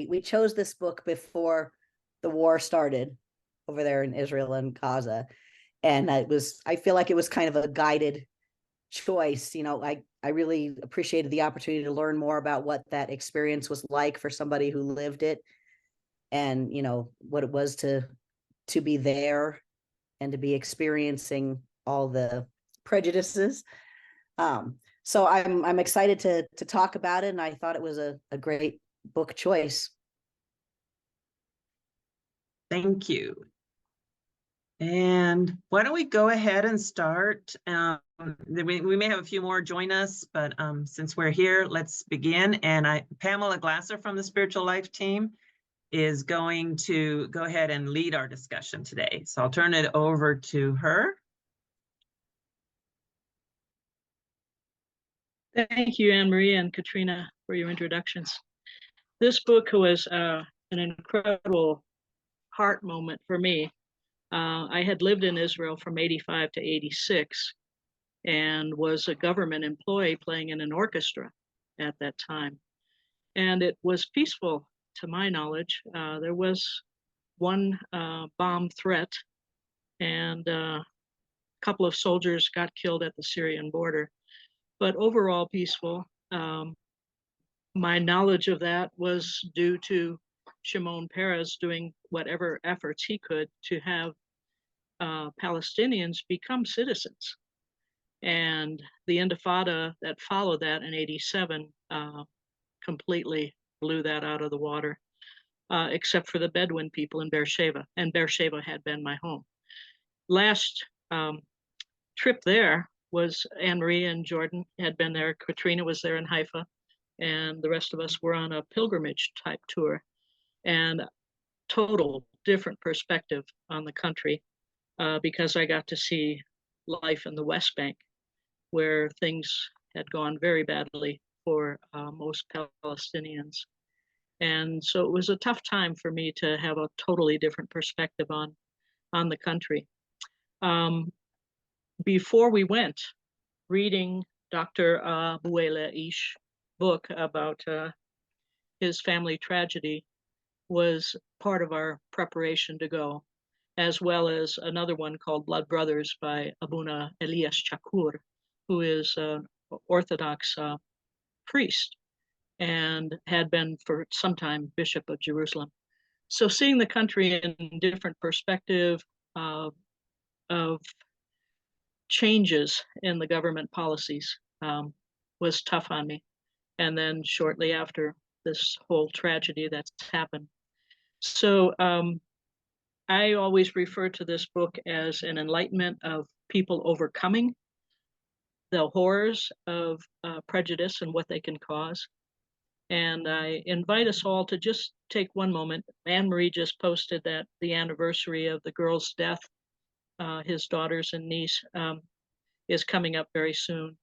we chose this book before the war started over there in Israel and Gaza. And I feel like it was kind of a guided choice. I really appreciated the opportunity to learn more about what that experience was like for somebody who lived it, and what it was to be there and to be experiencing all the prejudices. So I'm excited to talk about it, and I thought it was a great book choice. Thank you. And why don't we go ahead and start? We may have a few more join us, but since we're here, let's begin. And Pamela Glasser from the Spiritual Life team is going to go ahead and lead our discussion today. So I'll turn it over to her. Thank you, Anne Marie and Katrina, for your introductions. This book was an incredible heart moment for me. I had lived in Israel from 85 to 86 and was a government employee playing in an orchestra at that time. And it was peaceful, to my knowledge. There was one bomb threat, and a couple of soldiers got killed at the Syrian border, but overall peaceful. My knowledge of that was due to Shimon Peres doing whatever efforts he could to have Palestinians become citizens. And the Intifada that followed that in 87 completely blew that out of the water, except for the Bedouin people in Beersheba. And Beersheba had been my home. Last trip there was Anne-Marie and Jordan had been there. Katrina was there in Haifa. And the rest of us were on a pilgrimage type tour, and total different perspective on the country, because I got to see life in the West Bank, where things had gone very badly for most Palestinians. And so it was a tough time for me to have a totally different perspective on the country. Before we went, reading Dr. Buela Ish book about his family tragedy was part of our preparation to go, as well as another one called Blood Brothers by Abuna Elias Chakur, who is an Orthodox priest and had been for some time Bishop of Jerusalem. So seeing the country in different perspective of changes in the government policies was tough on me. And then shortly after, this whole tragedy that's happened. So I always refer to this book as an enlightenment of people overcoming the horrors of prejudice and what they can cause. And I invite us all to just take one moment. Anne-Marie just posted that the anniversary of the girl's death, his daughters and niece, is coming up very soon.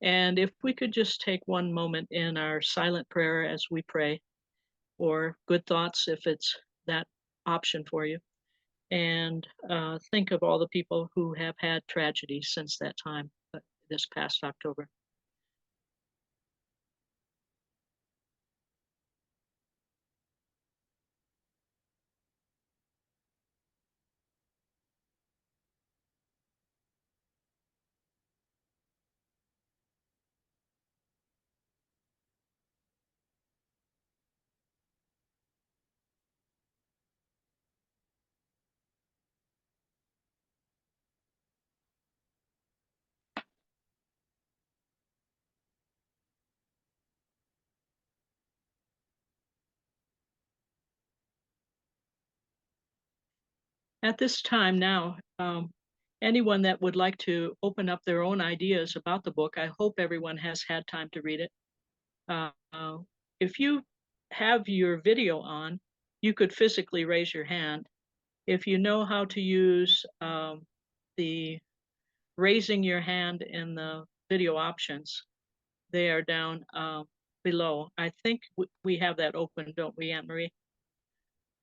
And if we could just take one moment in our silent prayer as we pray, or good thoughts if it's that option for you, and think of all the people who have had tragedy since that time, this past October. At this time now, anyone that would like to open up their own ideas about the book, I hope everyone has had time to read it. If you have your video on, you could physically raise your hand. If you know how to use the raising your hand in the video options, they are down below. I think we have that open, don't we, Anne-Marie?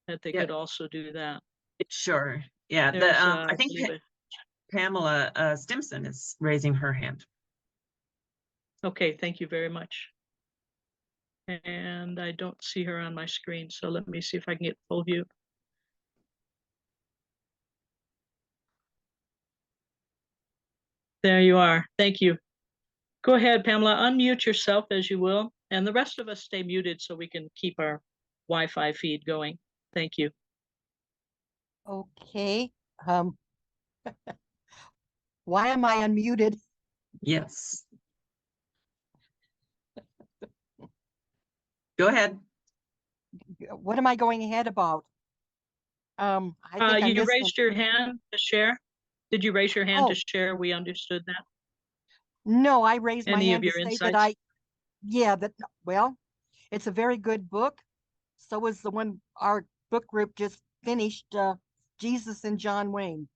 That they could also do that. Sure. Yeah. I think Pamela Stimson is raising her hand. Okay, thank you very much. And I don't see her on my screen, so let me see if I can get full view. There you are. Thank you. Go ahead, Pamela, unmute yourself as you will, and the rest of us stay muted so we can keep our Wi-Fi feed going. Thank you. Okay. Why am I unmuted? Yes. Go ahead. What am I going ahead about? I think I You missed raised your hand to share. Did you raise your hand to Oh. share? We understood that. No, I raised my Any of hand to your say that insights? well, it's a very good book. So is the one our book group just finished, Jesus and John Wayne.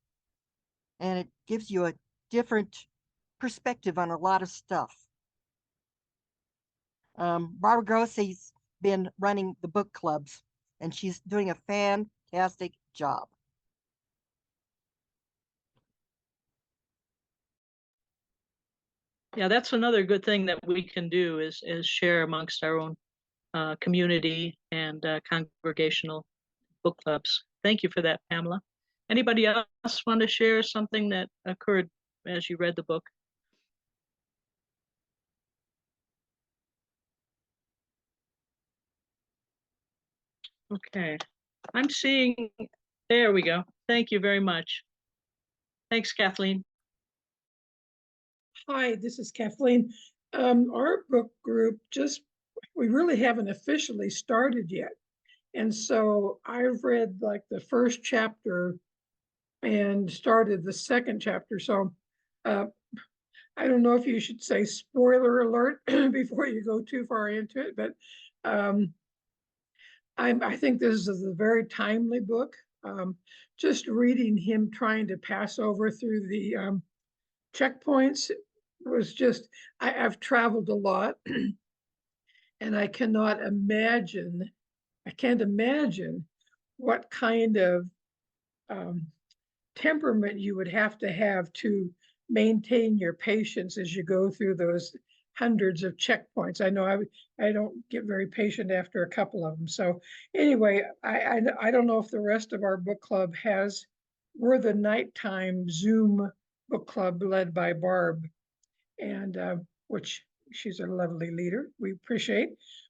And it gives you a different perspective on a lot of stuff. Barbara Grossi's been running the book clubs, and she's doing a fantastic job. Yeah, that's another good thing that we can do is share amongst our own community and congregational book clubs. Thank you for that, Pamela. Anybody else want to share something that occurred as you read the book? Okay, I'm seeing, there we go. Thank you very much. Thanks, Kathleen. Hi, this is Kathleen. Our book group we really haven't officially started yet. And so I've read like the first chapter and started the second chapter. So I don't know if you should say spoiler alert before you go too far into it, but I think this is a very timely book. Just reading him trying to pass over through the checkpoints was just, I've traveled a lot and I can't imagine what kind of temperament you would have to maintain your patience as you go through those hundreds of checkpoints. I know I don't get very patient after a couple of them. So anyway, I don't know if the rest of our book club we're the nighttime Zoom book club led by Barb, and which she's a lovely leader, we appreciate.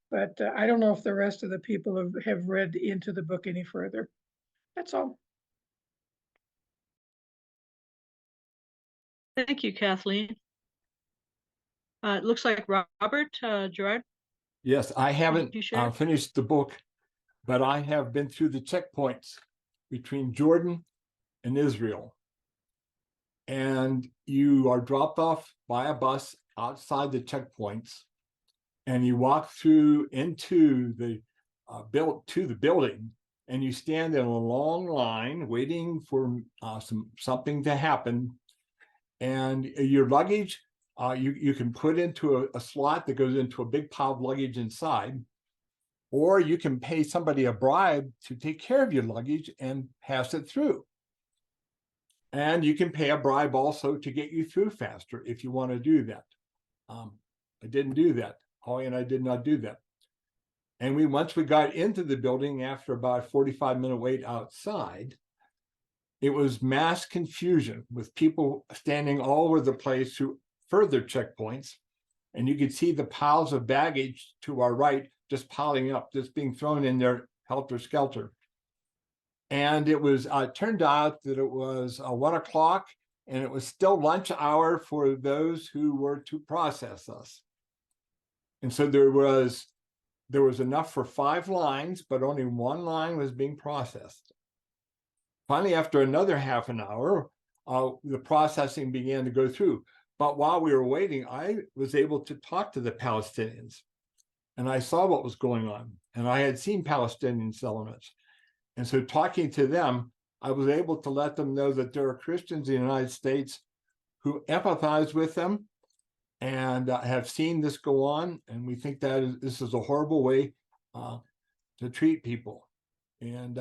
But I don't know if the rest of the people have read into the book any further. That's all. Thank you, Kathleen. It looks like Robert Gerard. Yes, I haven't you share? finished the book, but I have been through the checkpoints between Jordan and Israel. And you are dropped off by a bus outside the checkpoints, and you walk through into the building, and you stand in a long line waiting for something to happen. And your luggage, you can put into a slot that goes into a big pile of luggage inside, or you can pay somebody a bribe to take care of your luggage and pass it through. And you can pay a bribe also to get you through faster if you want to do that. I didn't do that. Holly and I did not do that. And once we got into the building after about a 45-minute wait outside, it was mass confusion with people standing all over the place through further checkpoints. And you could see the piles of baggage to our right just piling up, just being thrown in there helter-skelter. And it was turned out that it was 1 o'clock, and it was still lunch hour for those who were to process us. And so there was enough for 5 lines, but only 1 line was being processed. Finally, after another half an hour, the processing began to go through. But while we were waiting, I was able to talk to the Palestinians, and I saw what was going on, and I had seen Palestinian settlements. And so talking to them, I was able to let them know that there are Christians in the United States who empathize with them and have seen this go on. And we think that this is a horrible way to treat people. And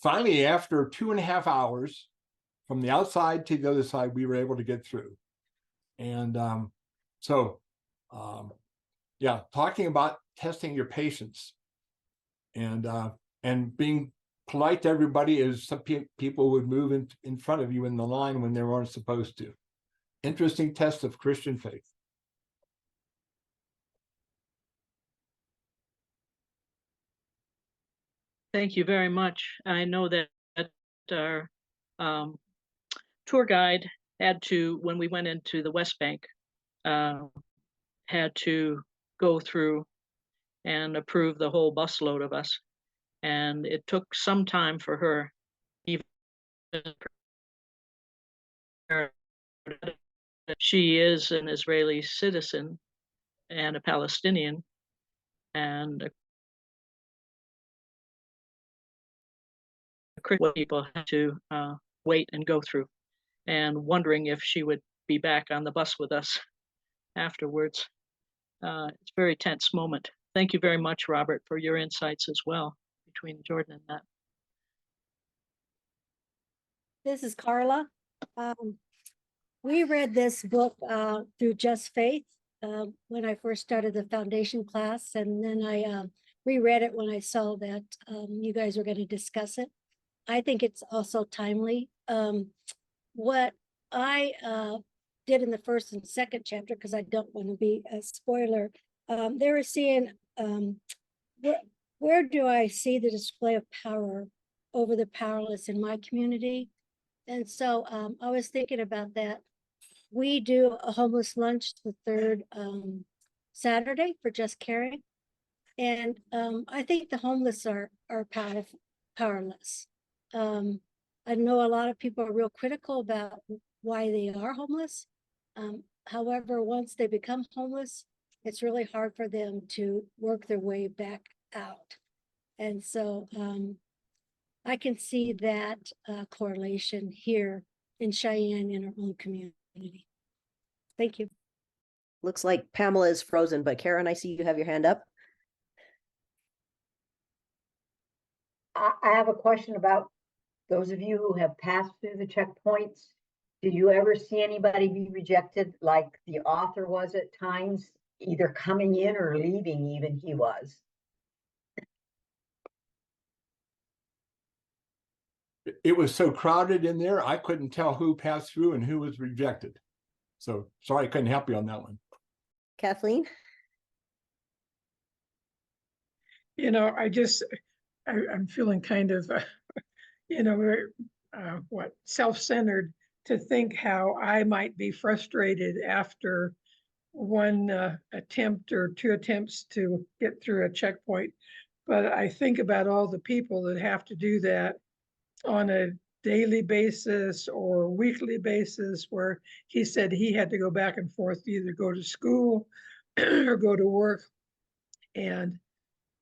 finally, after 2.5 hours from the outside to the other side, we were able to get through. And yeah, talking about testing your patience and being polite to everybody as some people would move in front of you in the line when they weren't supposed to. Interesting test of Christian faith. Thank you very much. I know that our tour guide had to, when we went into the West Bank, had to go through and approve the whole busload of us. And it took some time for her, even she is an Israeli citizen and a Palestinian, and people had to wait and go through, and wondering if she would be back on the bus with us afterwards. It's a very tense moment. Thank you very much, Robert, for your insights as well between Jordan and that. This is Carla. We read this book through Just Faith when I first started the foundation class, and then I reread it when I saw that you guys were going to discuss it. I think it's also timely. What I did in the first and second chapter, because I don't want to be a spoiler, they were seeing where do I see the display of power over the powerless in my community? And so I was thinking about that. We do a homeless lunch the third Saturday for Just Caring. And I think the homeless are powerless. I know a lot of people are real critical about why they are homeless. However, once they become homeless, it's really hard for them to work their way back out. And so I can see that correlation here in Cheyenne in our own community. Thank you. Looks like Pamela is frozen, but Karen, I see you have your hand up. I have a question about those of you who have passed through the checkpoints. Did you ever see anybody be rejected like the author was at times, either coming in or leaving even he was? It was so crowded in there, I couldn't tell who passed through and who was rejected. So sorry, I couldn't help you on that one. Kathleen? You know, I'm feeling kind of, you know, very, self-centered to think how I might be frustrated after one attempt or two attempts to get through a checkpoint. But I think about all the people that have to do that on a daily basis or weekly basis, where he said he had to go back and forth to either go to school or go to work. And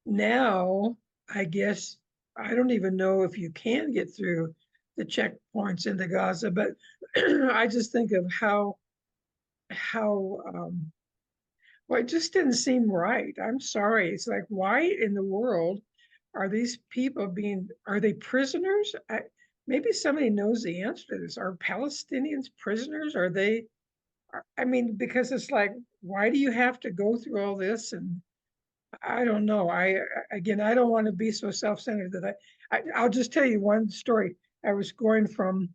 now, I guess, I don't even know if you can get through the checkpoints into Gaza, but I just think of how well, it just didn't seem right. I'm sorry. It's like, why in the world are these people are they prisoners? Maybe somebody knows the answer to this. Are Palestinians prisoners? I mean, because it's like, why do you have to go through all this? And I don't know. I don't want to be so self-centered that I'll just tell you one story. I was going from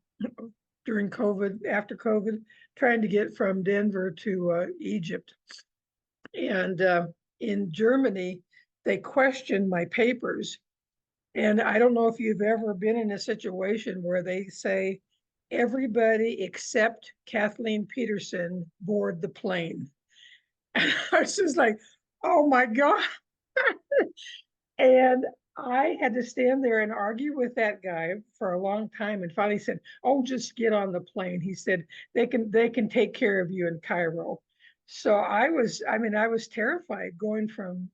during COVID, after COVID, trying to get from Denver to Egypt. And in Germany, they questioned my papers. And I don't know if you've ever been in a situation where they say, everybody except Kathleen Peterson board the plane. And I was just like, oh my God. And I had to stand there and argue with that guy for a long time, and finally said, oh, just get on the plane. He said, they can take care of you in Cairo. So I was terrified going from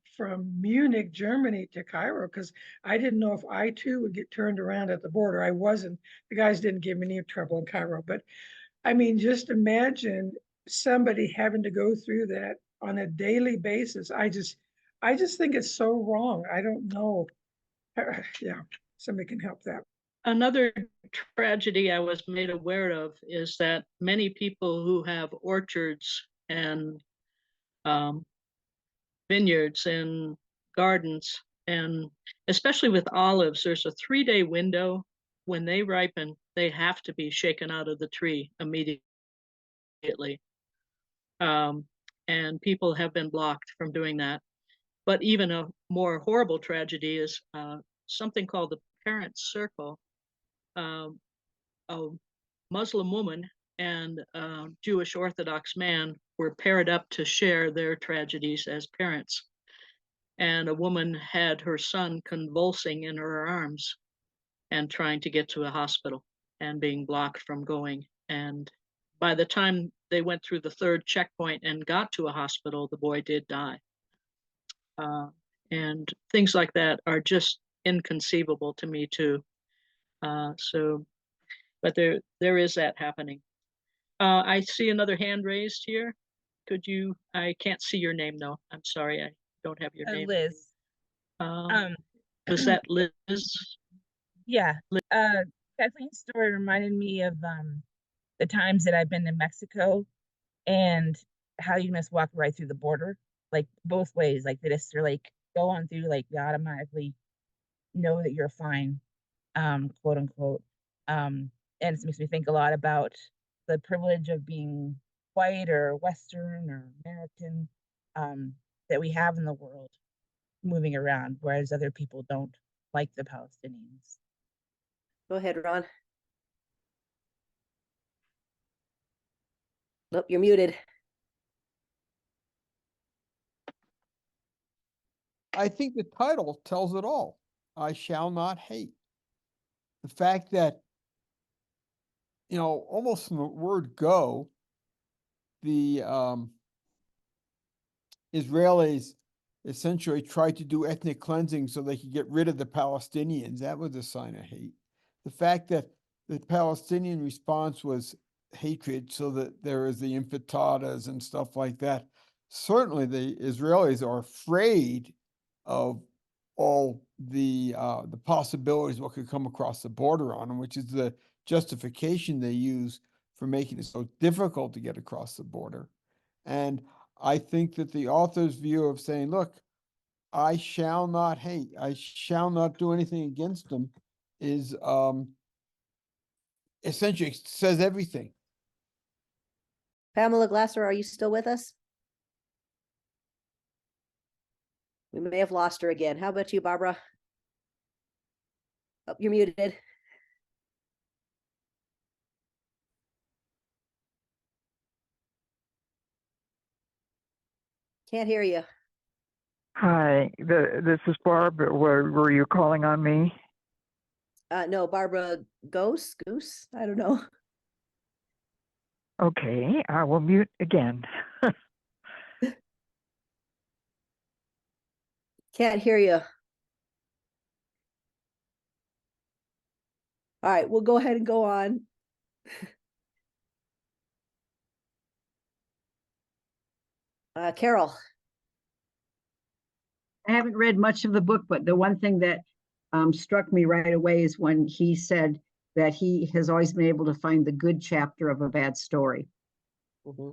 Munich, Germany to Cairo, because I didn't know if I too would get turned around at the border. I wasn't. The guys didn't give me any trouble in Cairo. But I mean, just imagine somebody having to go through that on a daily basis. I just think it's so wrong. I don't know. Yeah, somebody can help that. Another tragedy I was made aware of is that many people who have orchards and vineyards and gardens, and especially with olives, there's a 3-day window. When they ripen, they have to be shaken out of the tree immediately. And people have been blocked from doing that. But even a more horrible tragedy is something called the Parents Circle. A Muslim woman and a Jewish Orthodox man were paired up to share their tragedies as parents. And a woman had her son convulsing in her arms and trying to get to a hospital and being blocked from going. And by the time they went through the 3rd checkpoint and got to a hospital, the boy did die. And things like that are just inconceivable to me too. But there is that happening. I see another hand raised here. I can't see your name though. I'm sorry, I don't have your name. Liz. Was that Liz? Yeah. Kathleen's story reminded me of the times that I've been to Mexico and how you must walk right through the border, like both ways. Like they just are like go on through, like they automatically know that you're fine, quote unquote. And it makes me think a lot about the privilege of being white or Western or American that we have in the world moving around, whereas other people don't, like the Palestinians. Go ahead, Ron. Nope, you're muted. I think the title tells it all. I shall not hate. The fact that, almost from the word go, the Israelis essentially tried to do ethnic cleansing so they could get rid of the Palestinians. That was a sign of hate. The fact that the Palestinian response was hatred, so that there is the intifadas and stuff like that. Certainly the Israelis are afraid of all the possibilities what could come across the border on them, which is the justification they use for making it so difficult to get across the border. And I think that the author's view of saying, look, I shall not hate, I shall not do anything against them, is essentially says everything. Pamela Glasser, are you still with us? We may have lost her again. How about you, Barbara? Oh, you're muted. Can't hear you. Hi, this is Barb. Were you calling on me? No, Barbara Goose? I don't know. Okay, I will mute again. Can't hear you. All right, we'll go ahead and go on. Carol. I haven't read much of the book, but the one thing that struck me right away is when he said that he has always been able to find the good chapter of a bad story. Mm-hmm.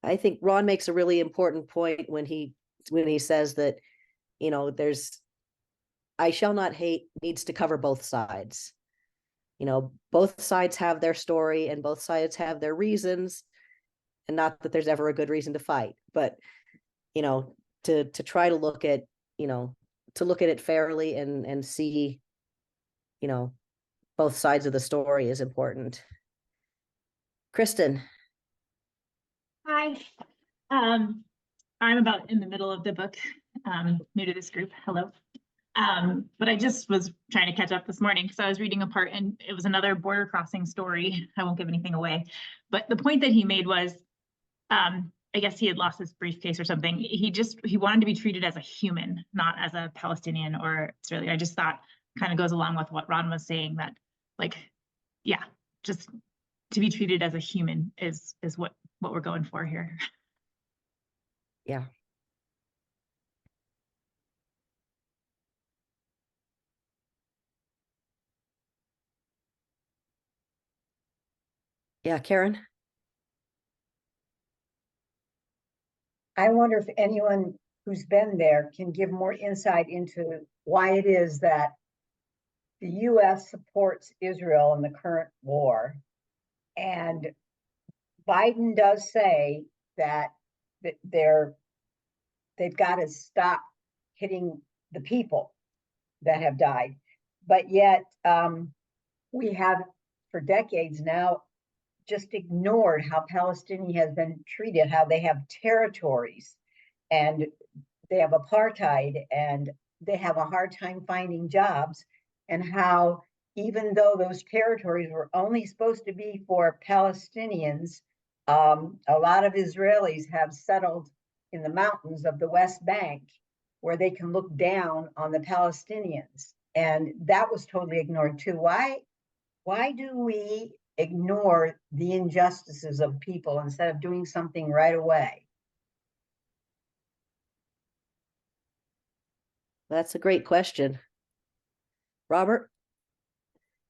I think Ron makes a really important point when he says that, there's I shall not hate needs to cover both sides. Both sides have their story and both sides have their reasons, and not that there's ever a good reason to fight, but to try to look at it fairly and see both sides of the story is important. Kristen. Hi. I'm about in the middle of the book, new to this group. Hello. But I just was trying to catch up this morning. So I was reading a part and it was another border crossing story. I won't give anything away, but the point that he made was, I guess he had lost his briefcase or something. He wanted to be treated as a human, not as a Palestinian or Israeli. I just thought kind of goes along with what Ron was saying, that just to be treated as a human is what we're going for here. Yeah. Yeah, Karen? I wonder if anyone who's been there can give more insight into why it is that the US supports Israel in the current war. And Biden does say that they've got to stop hitting the people that have died. But yet we have for decades now just ignored how Palestinian has been treated, how they have territories and they have apartheid and they have a hard time finding jobs, and how even though those territories were only supposed to be for Palestinians, a lot of Israelis have settled in the mountains of the West Bank where they can look down on the Palestinians. And that was totally ignored too. Why do we ignore the injustices of people instead of doing something right away? That's a great question. Robert?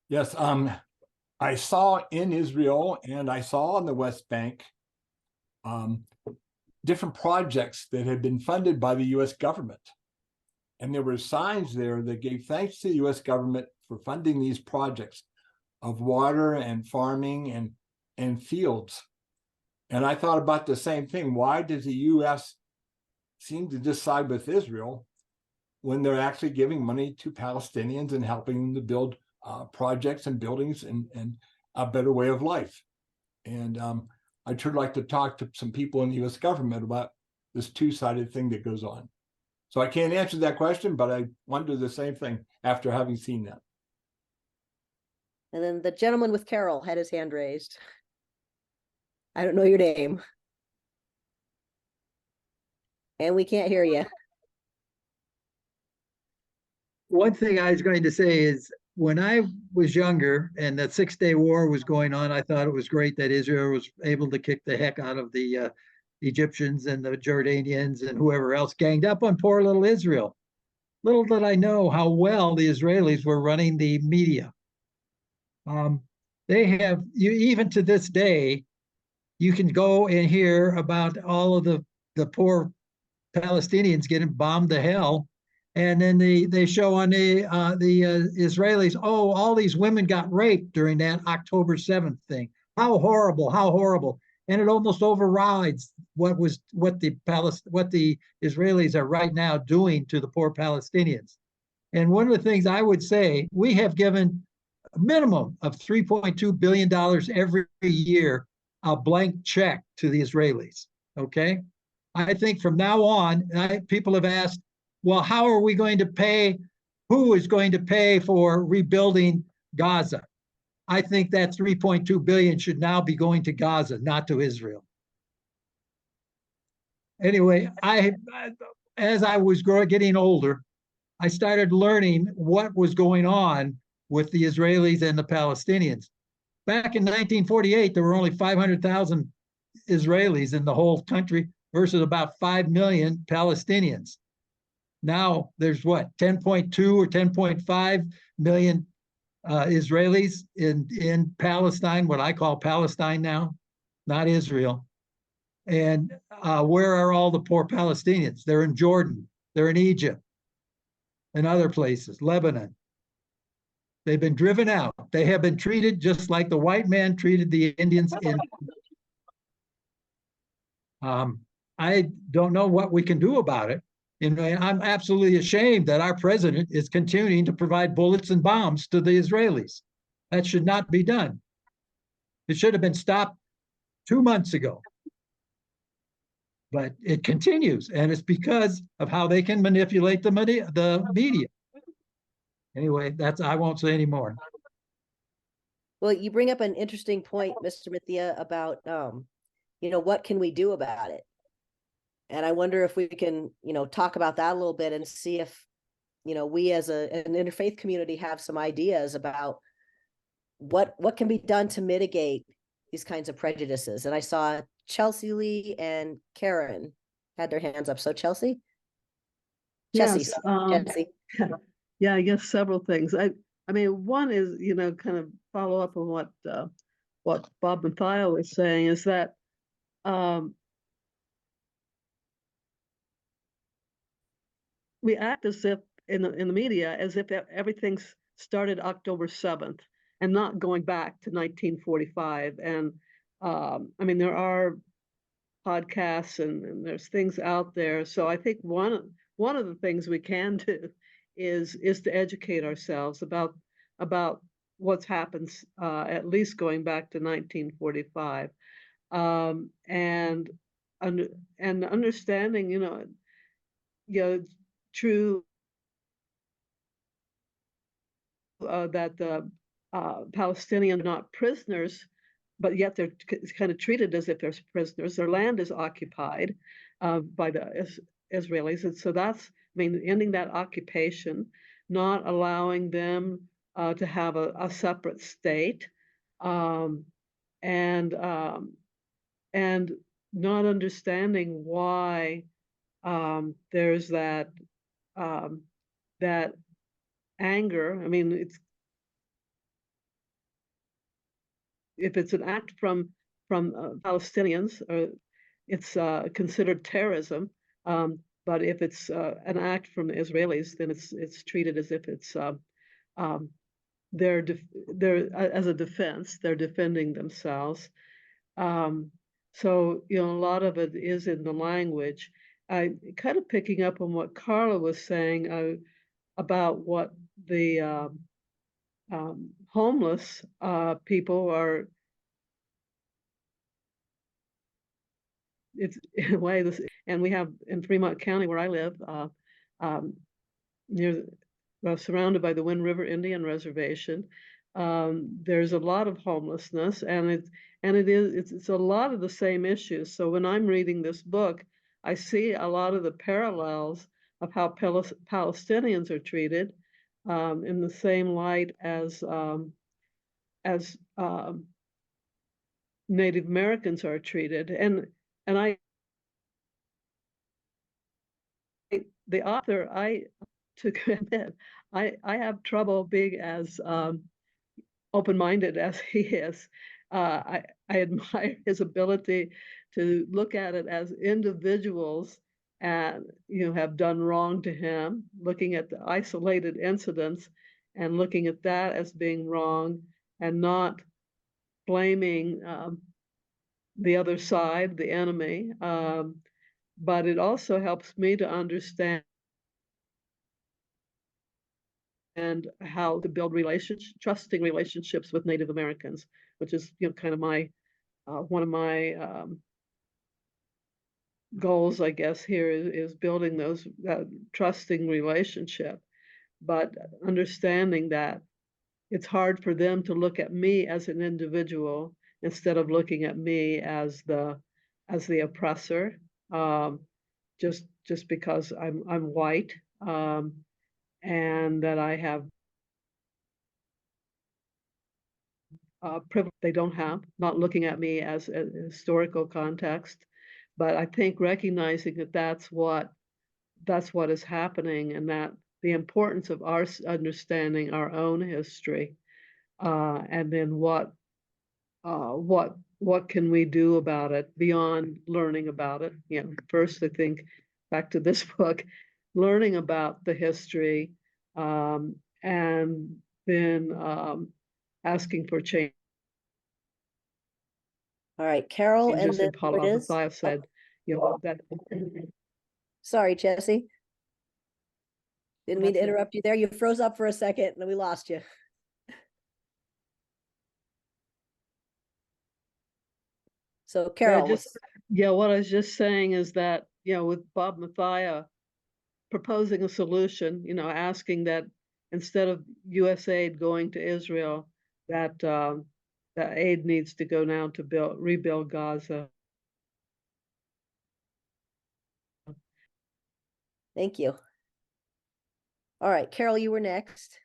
Yes, I saw in Israel and I saw on the West Bank different projects that had been funded by the US government. And there were signs there that gave thanks to the US government for funding these projects of water and farming and fields. And I thought about the same thing. Why does the US seem to just side with Israel when they're actually giving money to Palestinians and helping them to build projects and buildings and a better way of life? And I'd sure like to talk to some people in the US government about this two-sided thing that goes on. So I can't answer that question, but I wonder the same thing after having seen that. And then the gentleman with Carol had his hand raised. I don't know your name. And we can't hear you. One thing I was going to say is when I was younger and the 6-Day War was going on, I thought it was great that Israel was able to kick the heck out of the Egyptians and the Jordanians and whoever else ganged up on poor little Israel. Little did I know how well the Israelis were running the media. They have, even to this day, you can go and hear about all of the poor Palestinians getting bombed to hell. And then they show on the Israelis, oh, all these women got raped during that October 7th thing. How horrible, how horrible. And it almost overrides what the Israelis are right now doing to the poor Palestinians. And one of the things I would say, we have given a minimum of $3.2 billion every year, a blank check to the Israelis, okay? I think from now on, people have asked, well, how are we going to pay? Who is going to pay for rebuilding Gaza? I think that 3.2 billion should now be going to Gaza, not to Israel. Anyway, as I was getting older, I started learning what was going on with the Israelis and the Palestinians. Back in 1948, there were only 500,000 Israelis in the whole country versus about 5 million Palestinians. Now there's what, 10.2 or 10.5 million Israelis in Palestine, what I call Palestine now, not Israel. And where are all the poor Palestinians? They're in Jordan, they're in Egypt, and other places, Lebanon. They've been driven out. They have been treated just like the white man treated the Indians in. I don't know what we can do about it. And I'm absolutely ashamed that our president is continuing to provide bullets and bombs to the Israelis. That should not be done. It should have been stopped 2 months ago. But it continues, and it's because of how they can manipulate the media. Anyway, I won't say any more. Well, you bring up an interesting point, Mr. Mithia, about, what can we do about it? And I wonder if we can, talk about that a little bit and see if, we as an interfaith community have some ideas about what can be done to mitigate these kinds of prejudices. And I saw Chelsea Lee and Karen had their hands up. So Chelsea? Yes, Chelsea. yeah, I guess several things. I mean, one is, kind of follow up on what what Bob Mathieu was saying is that we act as if in the media as if everything's started October 7th and not going back to 1945. And I mean, there are podcasts and there's things out there. So I think one of the things we can do is to educate ourselves about what's happened, at least going back to 1945, and understanding, true that the Palestinians are not prisoners, but yet they're kind of treated as if they're prisoners. Their land is occupied by the Israelis. And so that's, I mean, ending that occupation, not allowing them to have a separate state, and not understanding why there's that that anger. I mean, if it's an act from Palestinians, it's considered terrorism. But if it's an act from the Israelis, then it's treated as if it's they're as a defense. They're defending themselves. So a lot of it is in the language. I kind of picking up on what Carla was saying about what the homeless people are. It's in a way this, and we have in Fremont County where I live, surrounded by the Wind River Indian Reservation. There's a lot of homelessness, and it's a lot of the same issues. So when I'm reading this book, I see a lot of the parallels of how Palestinians are treated, in the same light as Native Americans are treated. And the author, to admit, I have trouble being as open-minded as he is. I admire his ability to look at it as individuals and have done wrong to him, looking at the isolated incidents and looking at that as being wrong and not blaming the other side, the enemy. But it also helps me to understand and how to build trusting relationships with Native Americans, which is kind of my one of my goals, I guess, here is building those trusting relationship, but understanding that it's hard for them to look at me as an individual instead of looking at me as the oppressor, just because I'm white, and that I have privilege they don't have, not looking at me as a historical context. But I think recognizing that that's what is happening, and that the importance of our understanding our own history, and then what can we do about it beyond learning about it. First, I think back to this book, learning about the history, and then asking for change. All right, Carol, and Just then as Paul Mathieu said, that. Sorry, Jesse. Didn't mean to interrupt you there. You froze up for a second and then we lost you. So Carol. What I was just saying is that, with Bob Mathieu proposing a solution, asking that instead of U.S. aid going to Israel, that that aid needs to go now to rebuild Gaza. Thank you. All right, Carol, you were next.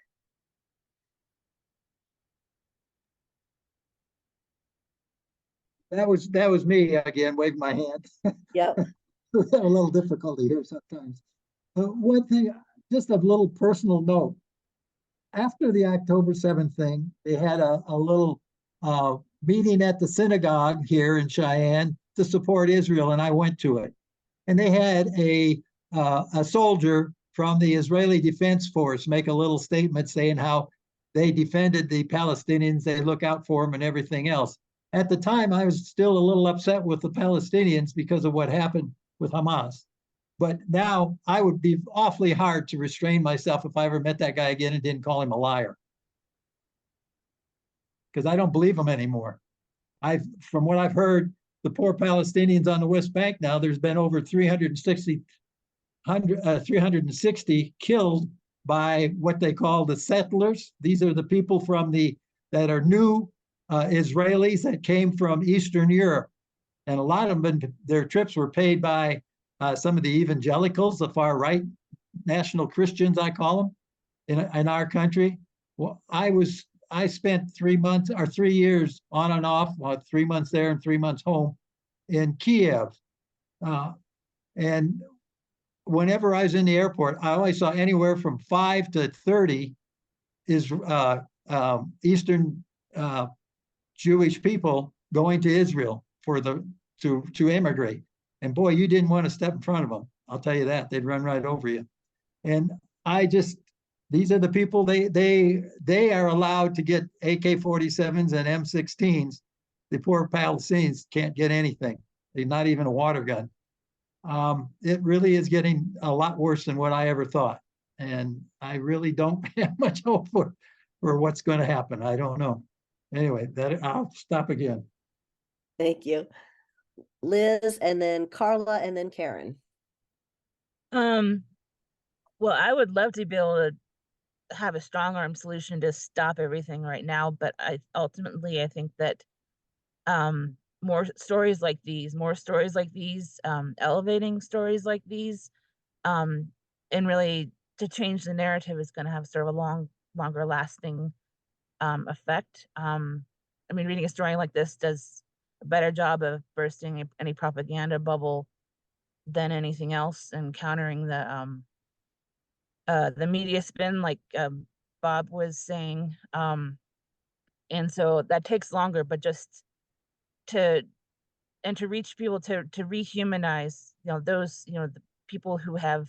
That was me again, waving my hand. Yep. We have a little difficulty here sometimes. One thing, just a little personal note. After the October 7th thing, they had a little meeting at the synagogue here in Cheyenne to support Israel, and I went to it. And they had a soldier from the Israeli Defense Force make a little statement saying how they defended the Palestinians, they look out for them and everything else. At the time, I was still a little upset with the Palestinians because of what happened with Hamas. But now I would be awfully hard to restrain myself if I ever met that guy again and didn't call him a liar. Because I don't believe him anymore. From what I've heard, the poor Palestinians on the West Bank now, there's been over 360 killed by what they call the settlers. These are the people that are new Israelis that came from Eastern Europe. And a lot of them, their trips were paid by some of the evangelicals, the far right national Christians, I call them, in our country. Well, I spent 3 months or 3 years on and off, 3 months there and 3 months home in Kiev. And whenever I was in the airport, I always saw anywhere from 5 to 30 Eastern Jewish people going to Israel to immigrate. And boy, you didn't want to step in front of them. I'll tell you that. They'd run right over you. And these are the people, they are allowed to get AK-47s and M16s. The poor Palestinians can't get anything. They're not even a water gun. It really is getting a lot worse than what I ever thought. And I really don't have much hope for what's going to happen. I don't know. Anyway, I'll stop again. Thank you. Liz, and then Carla, and then Karen. Well, I would love to be able to have a strong arm solution to stop everything right now, but I think that more stories like these, elevating stories like these, and really to change the narrative is going to have sort of a longer lasting effect. I mean, reading a story like this does a better job of bursting any propaganda bubble than anything else, and countering the media spin, like Bob was saying. And so that takes longer, but just to reach people, to rehumanize, the people who have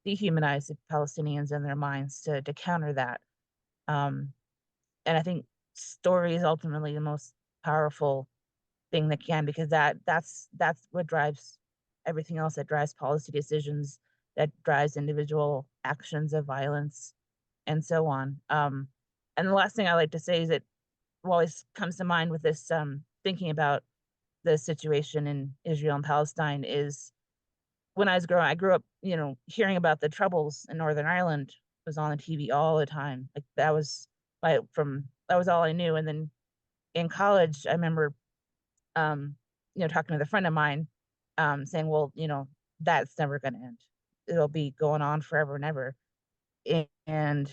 dehumanized the Palestinians in their minds, to counter that. And I think story is ultimately the most powerful thing that can, because that's what drives everything else, that drives policy decisions, that drives individual actions of violence, and so on. And the last thing I like to say is that what always comes to mind with this thinking about the situation in Israel and Palestine is, when I grew up, hearing about the troubles in Northern Ireland. It was on the TV all the time. Like that was all I knew. And then in college, I remember, talking with a friend of mine, saying, well, that's never going to end. It'll be going on forever and ever. And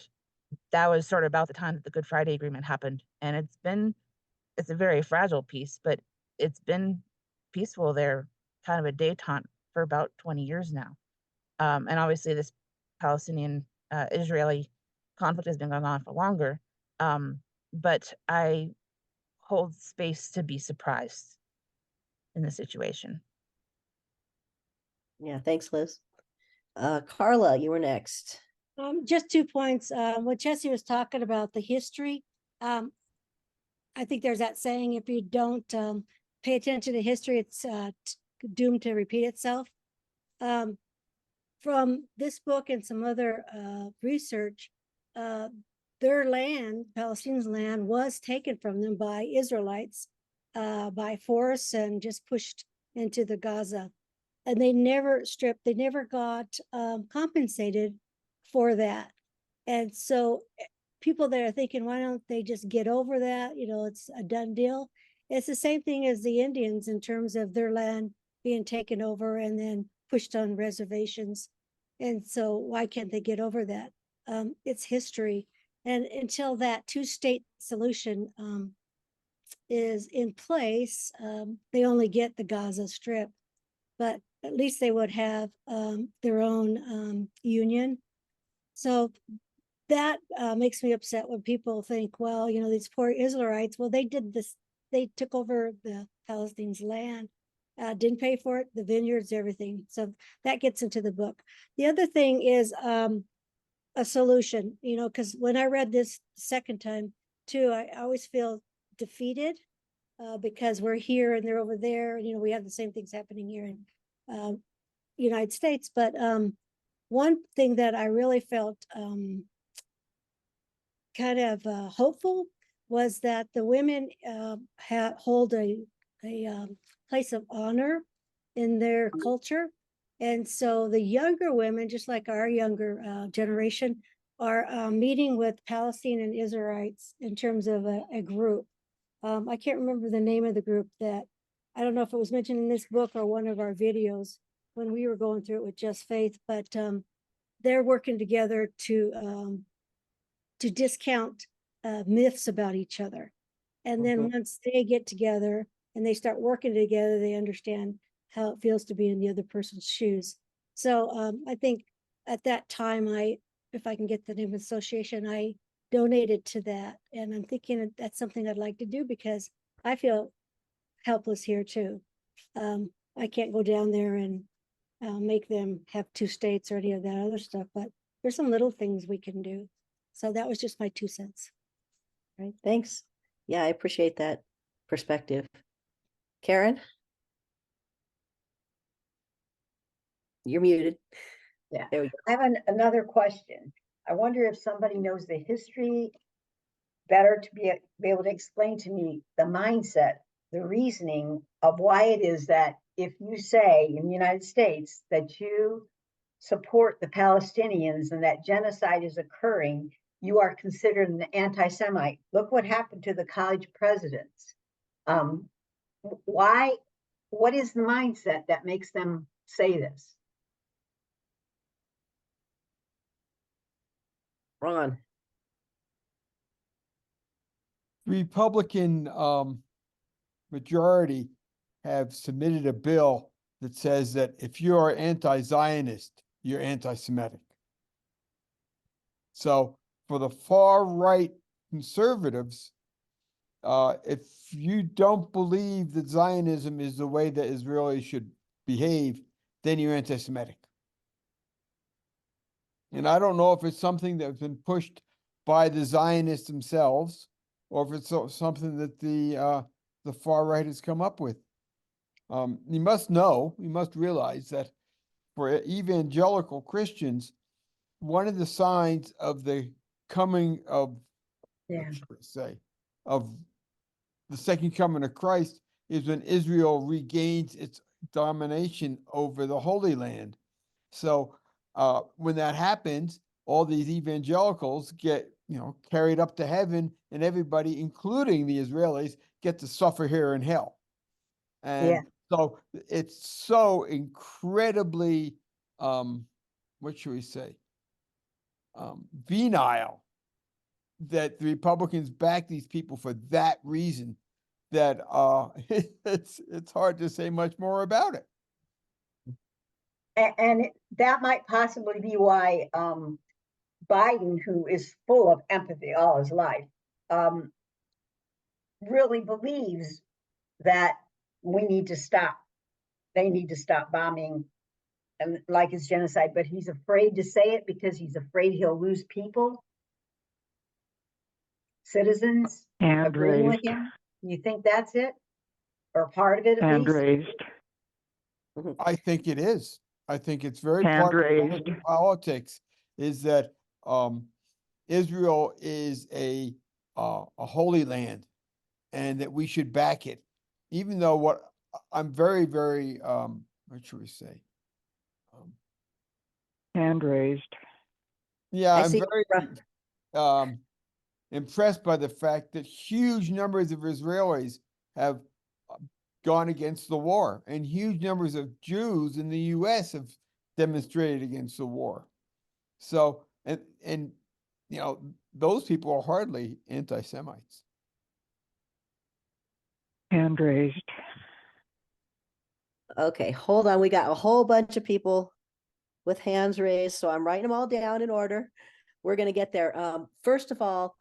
that was sort of about the time that the Good Friday Agreement happened. And it's a very fragile peace, but it's been peaceful there, kind of a détente, for about 20 years now. And obviously this Palestinian Israeli conflict has been going on for longer. But I hold space to be surprised in the situation. Yeah, thanks, Liz. Carla, you were next. Just 2 points. What Jesse was talking about, the history. I think there's that saying, if you don't pay attention to history, it's doomed to repeat itself. From this book and some other research, their land, Palestinians' land, was taken from them by Israelites by force and just pushed into the Gaza. And they never got compensated for that. And so people that are thinking, why don't they just get over that? It's a done deal. It's the same thing as the Indians in terms of their land being taken over and then pushed on reservations. And so why can't they get over that? It's history. And until that two-state solution is in place, they only get the Gaza Strip. But at least they would have their own union. So that makes me upset when people think, well, these poor Israelites, well, they did this they took over the Palestinians' land, didn't pay for it, the vineyards, everything. So that gets into the book. The other thing is a solution, you know, because when I read this second time too, I always feel defeated because we're here and they're over there. You know, we have the same things happening here in United States. But one thing that I really felt kind of hopeful was that the women hold a place of honor in their culture. And so the younger women, just like our younger generation, are meeting with Palestinian Israelites in terms of a group. I can't remember the name of the group that, I don't know if it was mentioned in this book or one of our videos when we were going through it with Just Faith, but they're working together to discount myths about each other. And then once they get together and they start working together, they understand how it feels to be in the other person's shoes. So I think at that time, if I can get the name of the association, I donated to that. And I'm thinking that's something I'd like to do because I feel helpless here too. I can't go down there and make them have 2 states or any of that other stuff, but there's some little things we can do. So that was just my 2 cents. Right, thanks. Yeah, I appreciate that perspective. Karen? You're muted. Yeah, There we go. I have another question. I wonder if somebody knows the history better to be able to explain to me the mindset, the reasoning of why it is that if you say in the United States that you support the Palestinians and that genocide is occurring, you are considered an anti-Semite. Look what happened to the college presidents. Why? What is the mindset that makes them say this? Ron? Republican majority have submitted a bill that says that if you are anti-Zionist, you're anti-Semitic. So for the far right conservatives, if you don't believe that Zionism is the way that Israelis should behave, then you're anti-Semitic. And I don't know if it's something that's been pushed by the Zionists themselves, or if it's something that the far right has come up with. You must realize that for evangelical Christians, one of the signs of the coming of, of the second coming of Christ is when Israel regains its domination over the Holy Land. So when that happens, all these evangelicals get, carried up to heaven, and everybody, including the Israelis, get to suffer here in hell. And so it's so incredibly, what should we say, venile that the Republicans back these people for that reason, that it's hard to say much more about it. And that might possibly be why Biden, who is full of empathy all his life, really believes that we need to stop. They need to stop bombing, and like it's genocide, but he's afraid to say it because he's afraid he'll lose people, citizens agreeing with him. You think that's it, or part of it at least? I think it is. I think it's very part of politics is that Israel is a holy land, and that we should back it, even though what I'm very, very what should we say? Hand raised. Yeah, I'm very impressed by the fact that huge numbers of Israelis have gone against the war, and huge numbers of Jews in the U.S. have demonstrated against the war. So, and those people are hardly anti-Semites. Hand raised. Okay, hold on. We got a whole bunch of people with hands raised, so I'm writing them all down in order. We're going to get there. First of all,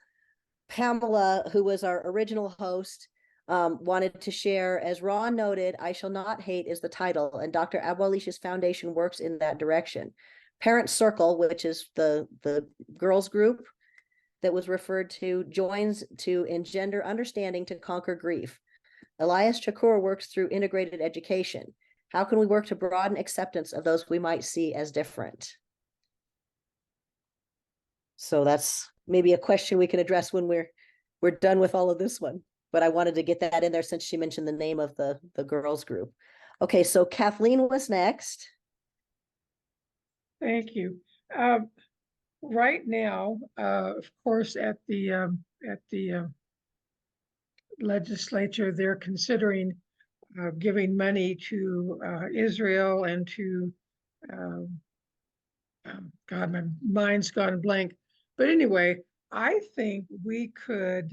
Pamela, who was our original host, wanted to share, as Ron noted, I Shall Not Hate is the title, and Dr. Abuelish's foundation works in that direction. Parent Circle, which is the girls group that was referred to, joins to engender understanding to conquer grief. Elias Chakour works through integrated education. How can we work to broaden acceptance of those we might see as different? So that's maybe a question we can address when we're done with all of this one. But I wanted to get that in there since she mentioned the name of the girls group. Okay, so Kathleen was next. Thank you. Right now, of course, at the legislature, they're considering giving money to Israel and to God, my mind's gone blank. But anyway, I think we could,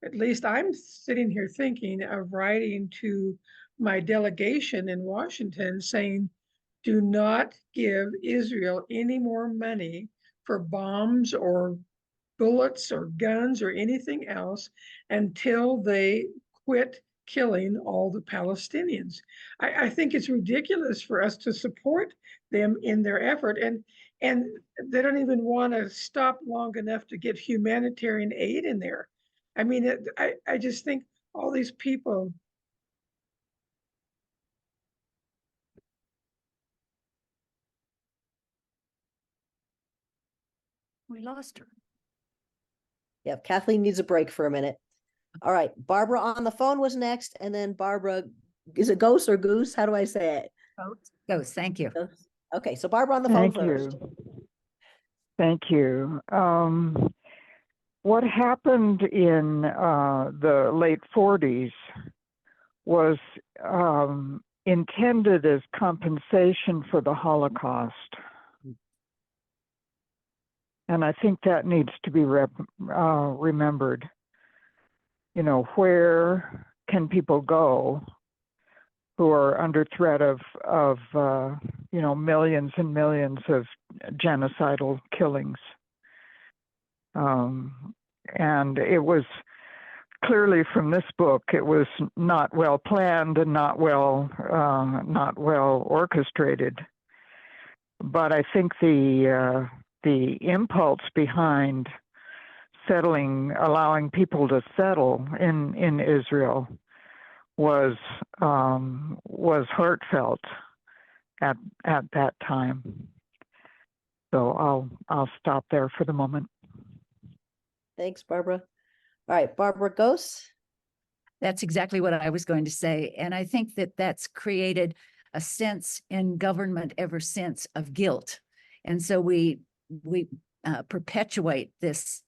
at least I'm sitting here thinking of writing to my delegation in Washington saying, do not give Israel any more money for bombs or bullets or guns or anything else until they quit killing all the Palestinians. I think it's ridiculous for us to support them in their effort, and they don't even want to stop long enough to get humanitarian aid in there. I mean, I just think all these people. We lost her. Yep, Kathleen needs a break for a minute. All right, Barbara on the phone was next, and then Barbara, is it Ghost or Goose? How do I say it? Ghost, thank you. Ghost. Okay, so Barbara on the phone Thank first. you. Thank you. What happened in the late 40s was intended as compensation for the Holocaust. And I think that needs to be remembered. You know, where can people go who are under threat of you know, millions and millions of genocidal killings? And it was clearly from this book, it was not well planned and not well orchestrated. But I think the impulse behind allowing people to settle in Israel was heartfelt at that time. So I'll stop there for the moment. Thanks, Barbara. All right, Barbara Ghost. That's exactly what I was going to say. And I think that that's created a sense in government ever since of guilt. And so we perpetuate this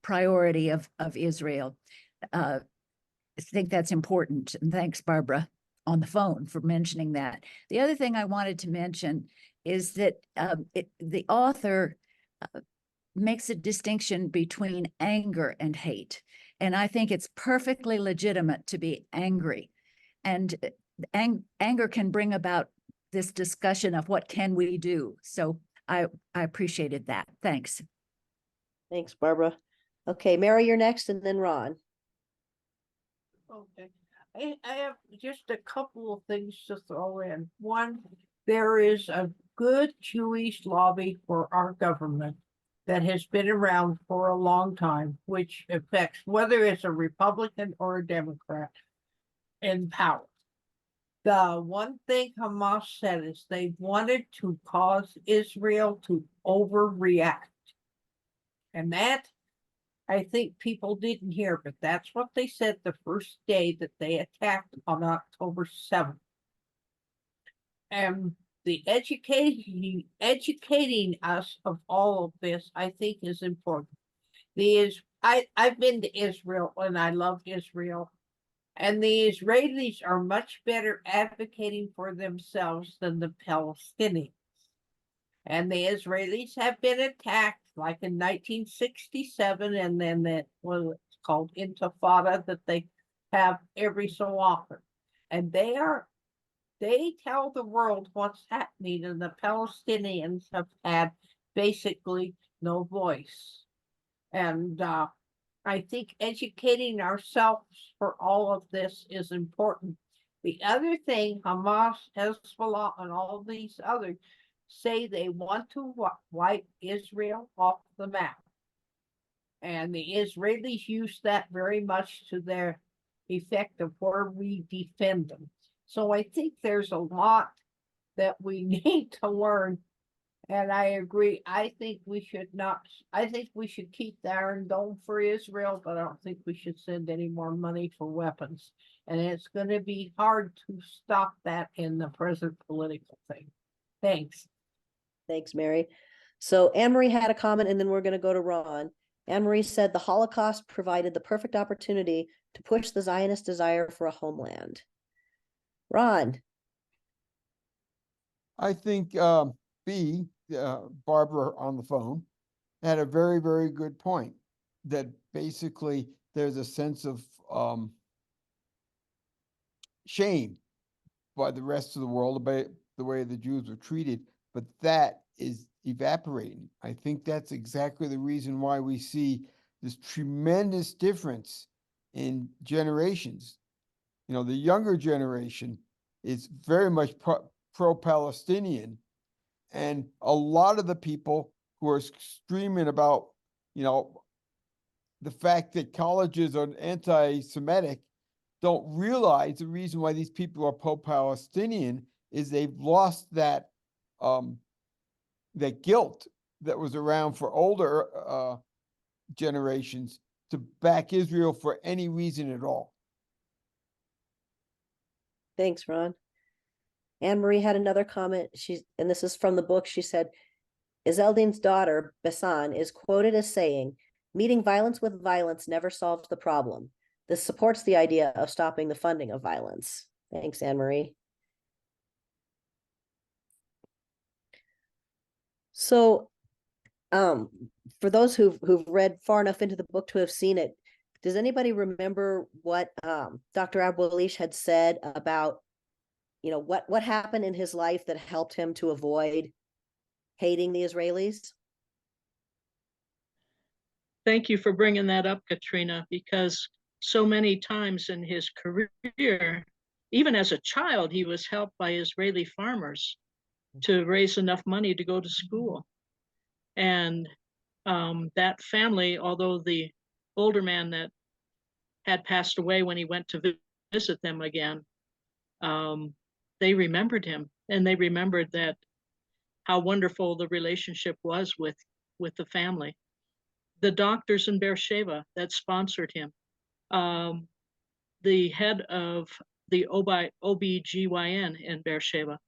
priority of Israel. I think that's important. And thanks, Barbara, on the phone for mentioning that. The other thing I wanted to mention is that the author makes a distinction between anger and hate. And I think it's perfectly legitimate to be angry. And anger can bring about this discussion of what can we do. So I appreciated that. Thanks. Thanks, Barbara. Okay, Mary, you're next, and then Ron. Okay. I have just a couple of things to throw in. One, there is a good Jewish lobby for our government that has been around for a long time, which affects whether it's a Republican or a Democrat in power. The one thing Hamas said is they wanted to cause Israel to overreact. And that, I think people didn't hear, but that's what they said the first day that they attacked on October 7th. And the educating us of all of this, I think, is important. I've been to Israel and I love Israel. And the Israelis are much better advocating for themselves than the Palestinians. And the Israelis have been attacked, like in 1967, and then that was called Intifada that they have every so often. And they tell the world what's happening, and the Palestinians have had basically no voice. And I think educating ourselves for all of this is important. The other thing, Hamas, Hezbollah, and all these others say they want to wipe Israel off the map. And the Israelis use that very much to their effect of where we defend them. So I think there's a lot that we need to learn. And I agree. I think we should keep the Iron Dome for Israel, but I don't think we should send any more money for weapons. And it's going to be hard to stop that in the present political thing. Thanks. Thanks, Mary. So Anne Marie had a comment, and then we're going to go to Ron. Anne Marie said the Holocaust provided the perfect opportunity to push the Zionist desire for a homeland. Ron. I think Barbara on the phone had a very, very good point that basically there's a sense of shame by the rest of the world about the way the Jews were treated, but that is evaporating. I think that's exactly the reason why we see this tremendous difference in generations. You know, the younger generation is very much pro-Palestinian, and a lot of the people who are screaming about, you know, the fact that colleges are anti-Semitic don't realize the reason why these people are pro-Palestinian is they've lost that that guilt that was around for older generations to back Israel for any reason at all. Thanks, Ron. Anne Marie had another comment. And this is from the book. She said, Iseldine's daughter, Bessan, is quoted as saying, meeting violence with violence never solves the problem. This supports the idea of stopping the funding of violence. Thanks, Anne Marie. So, for those who've read far enough into the book to have seen it, does anybody remember what Dr. Abu Elish had said about, you know, what happened in his life that helped him to avoid hating the Israelis? Thank you for bringing that up, Katrina, because so many times in his career, even as a child, he was helped by Israeli farmers to raise enough money to go to school. And that family, although the older man that had passed away when he went to visit them again, they remembered him, and they remembered that how wonderful the relationship was with the family. The doctors in Beersheba that sponsored him, the head of the OBGYN in Beersheba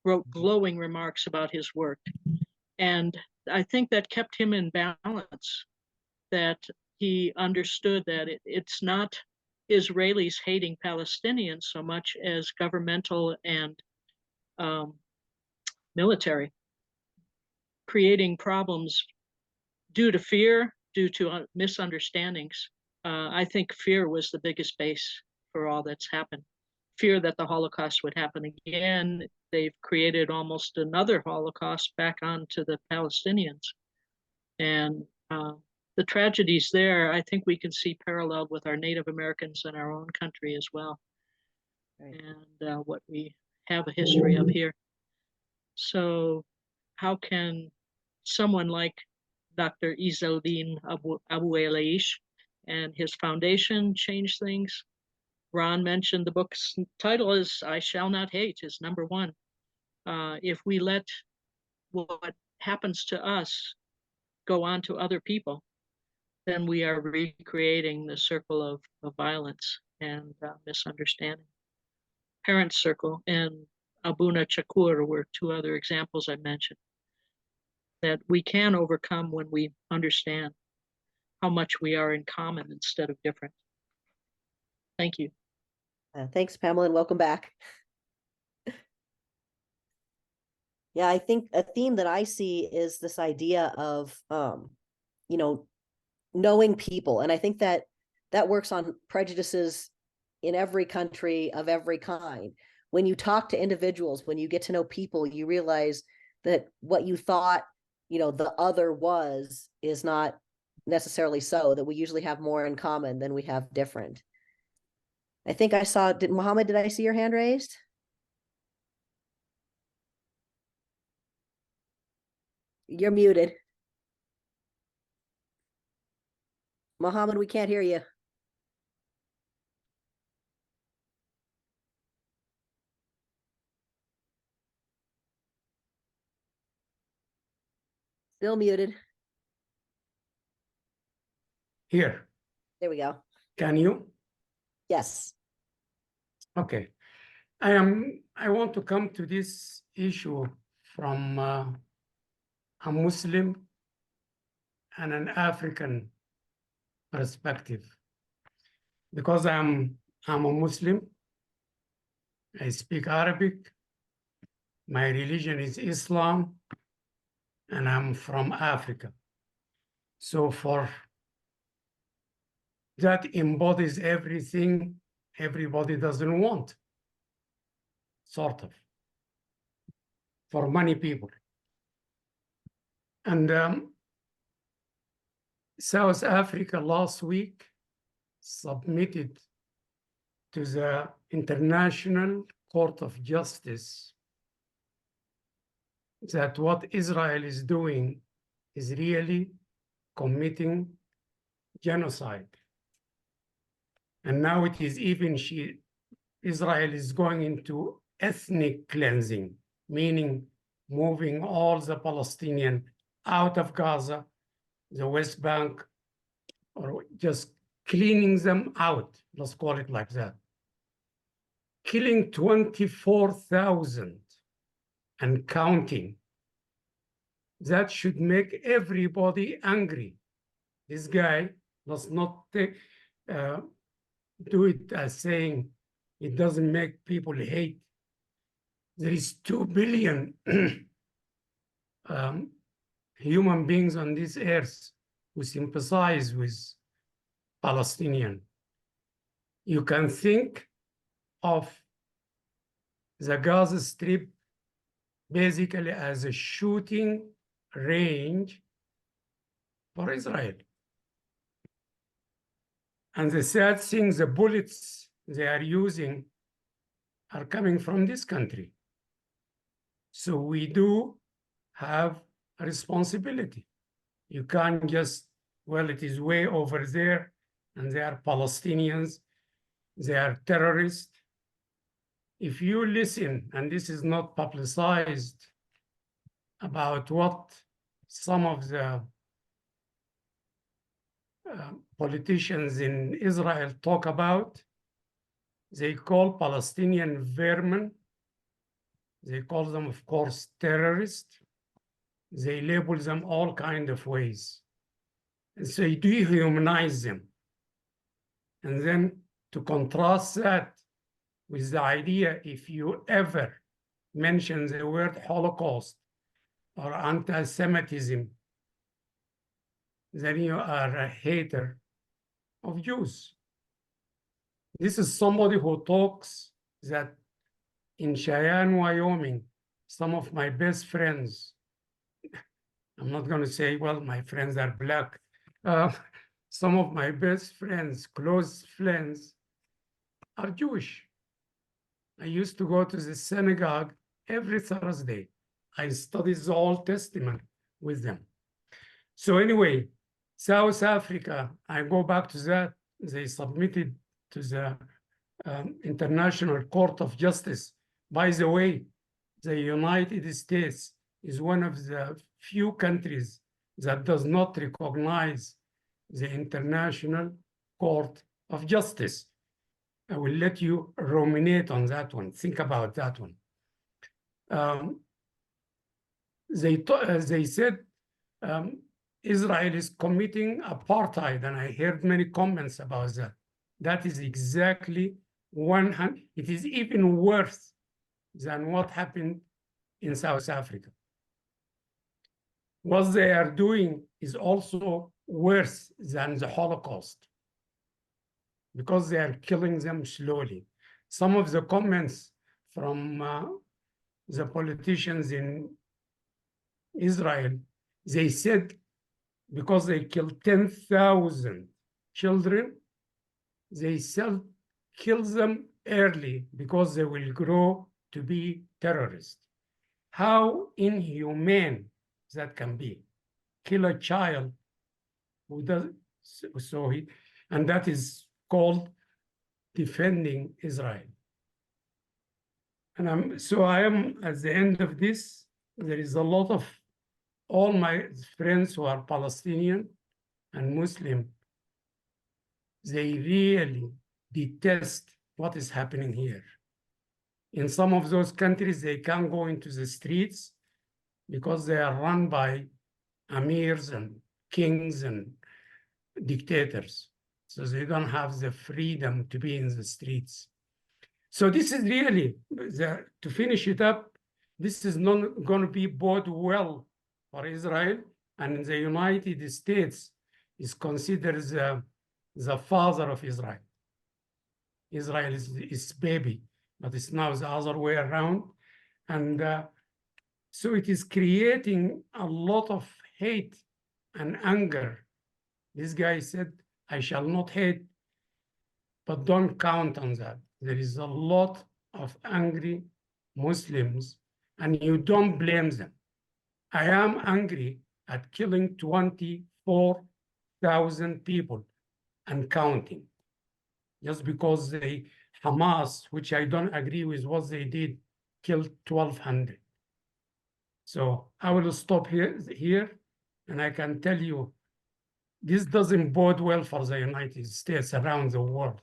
wrote glowing remarks about his work. And I think that kept him in balance, that he understood that it's not Israelis hating Palestinians so much as governmental and military creating problems due to fear, due to misunderstandings. I think fear was the biggest base for all that's happened. Fear that the Holocaust would happen again. They've created almost another Holocaust back onto the Palestinians. And the tragedies there, I think we can see paralleled with our Native Americans in our own country as well. Right. And what we have a history of here. So how can someone like Dr. Izeldine Abu Elish and his foundation change things? Ron mentioned the book's title is I Shall Not Hate is number one. If we let what happens to us go on to other people, then we are recreating the circle of violence and misunderstanding. Parent circle and Abuna Chakur were two other examples I mentioned that we can overcome when we understand how much we are in common instead of different. Thank you. Thanks, Pamela, and welcome back. Yeah, I think a theme that I see is this idea of, you know, knowing people. And I think that works on prejudices in every country of every kind. When you talk to individuals, when you get to know people, you realize that what you thought, you know, the other is not necessarily so, that we usually have more in common than we have different. I think I saw, Mohammed, did I see your hand raised? You're muted. Mohammed, we can't hear you. Still muted. Here, There we go. can you? Yes. Okay. I want to come to this issue from a Muslim and an African perspective. Because I'm a Muslim, I speak Arabic, my religion is Islam, and I'm from Africa. So for that embodies everything everybody doesn't want, sort of, for many people. And South Africa last week submitted to the International Court of Justice that what Israel is doing is really committing genocide. And now it is even Israel is going into ethnic cleansing, meaning moving all the Palestinian out of Gaza, the West Bank, or just cleaning them out, let's call it like that. Killing 24,000 and counting. That should make everybody angry. This guy does not do it as saying it doesn't make people hate. There is 2 billion human beings on this earth who sympathize with Palestinian. You can think of the Gaza Strip basically as a shooting range for Israel. And the sad thing, the bullets they are using are coming from this country. So we do have a responsibility. You can't just, well, it is way over there and they are Palestinians, they are terrorists. If you listen, and this is not publicized, about what some of the politicians in Israel talk about, they call Palestinian vermin. They call them, of course, terrorists. They label them all kinds of ways. And so you dehumanize them. And then to contrast that with the idea, if you ever mention the word Holocaust or anti-Semitism, then you are a hater of Jews. This is somebody who talks that in Cheyenne, Wyoming, some of my best friends, I'm not going to say, well, my friends are black. Some of my best friends, close friends, are Jewish. I used to go to the synagogue every Thursday. I studied the Old Testament with them. So anyway, South Africa, I go back to that. They submitted to the International Court of Justice. By the way, the United States is one of the few countries that does not recognize the International Court of Justice. I will let you ruminate on that one. Think about that one. They said Israel is committing apartheid, and I heard many comments about that. That is exactly 100. It is even worse than what happened in South Africa. What they are doing is also worse than the Holocaust because they are killing them slowly. Some of the comments from the politicians in Israel, they said because they killed 10,000 children. They kill them early because they will grow to be terrorists. How inhumane that can be. Kill a child who does so he, and that is called defending Israel. And I am at the end of this. There is a lot of all my friends who are Palestinian and Muslim. They really detest what is happening here. In some of those countries, they can't go into the streets because they are run by amirs and kings and dictators. So they don't have the freedom to be in the streets. So this is really, to finish it up, this is not going to be bode well for Israel, and the United States is considered the father of Israel. Israel is baby, but it's now the other way around. And so it is creating a lot of hate and anger. This guy said, I shall not hate, but don't count on that. There is a lot of angry Muslims, and you don't blame them. I am angry at killing 24,000 people and counting, just because Hamas, which I don't agree with what they did, killed 1,200. So I will stop here, and I can tell you, this doesn't bode well for the United States around the world.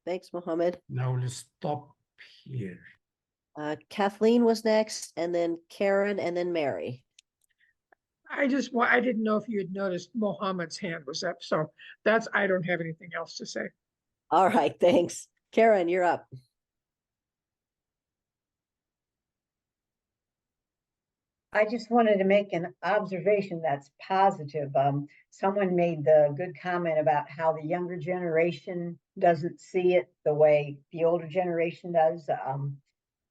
Thanks, Mohammed. Now we'll stop here. Kathleen was next, and then Karen, and then Mary. I didn't know if you had noticed Mohammed's hand was up, so I don't have anything else to say. All right, thanks. Karen, you're up. I just wanted to make an observation that's positive. Someone made the good comment about how the younger generation doesn't see it the way the older generation does.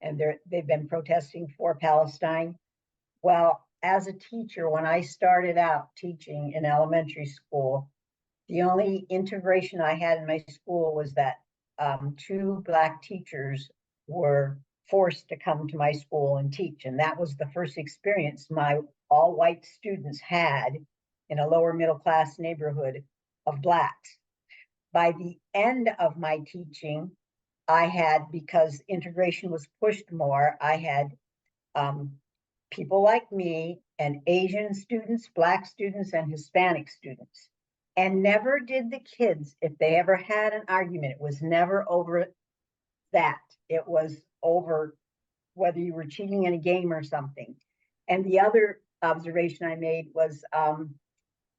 And they've been protesting for Palestine. Well, as a teacher, when I started out teaching in elementary school, the only integration I had in my school was that 2 Black teachers were forced to come to my school and teach. And that was the first experience my all-white students had in a lower middle class neighborhood of Blacks. By the end of my teaching, I had, because integration was pushed more, I had people like me and Asian students, Black students, and Hispanic students. And never did the kids, if they ever had an argument, it was never over that. It was over whether you were cheating in a game or something. And the other observation I made was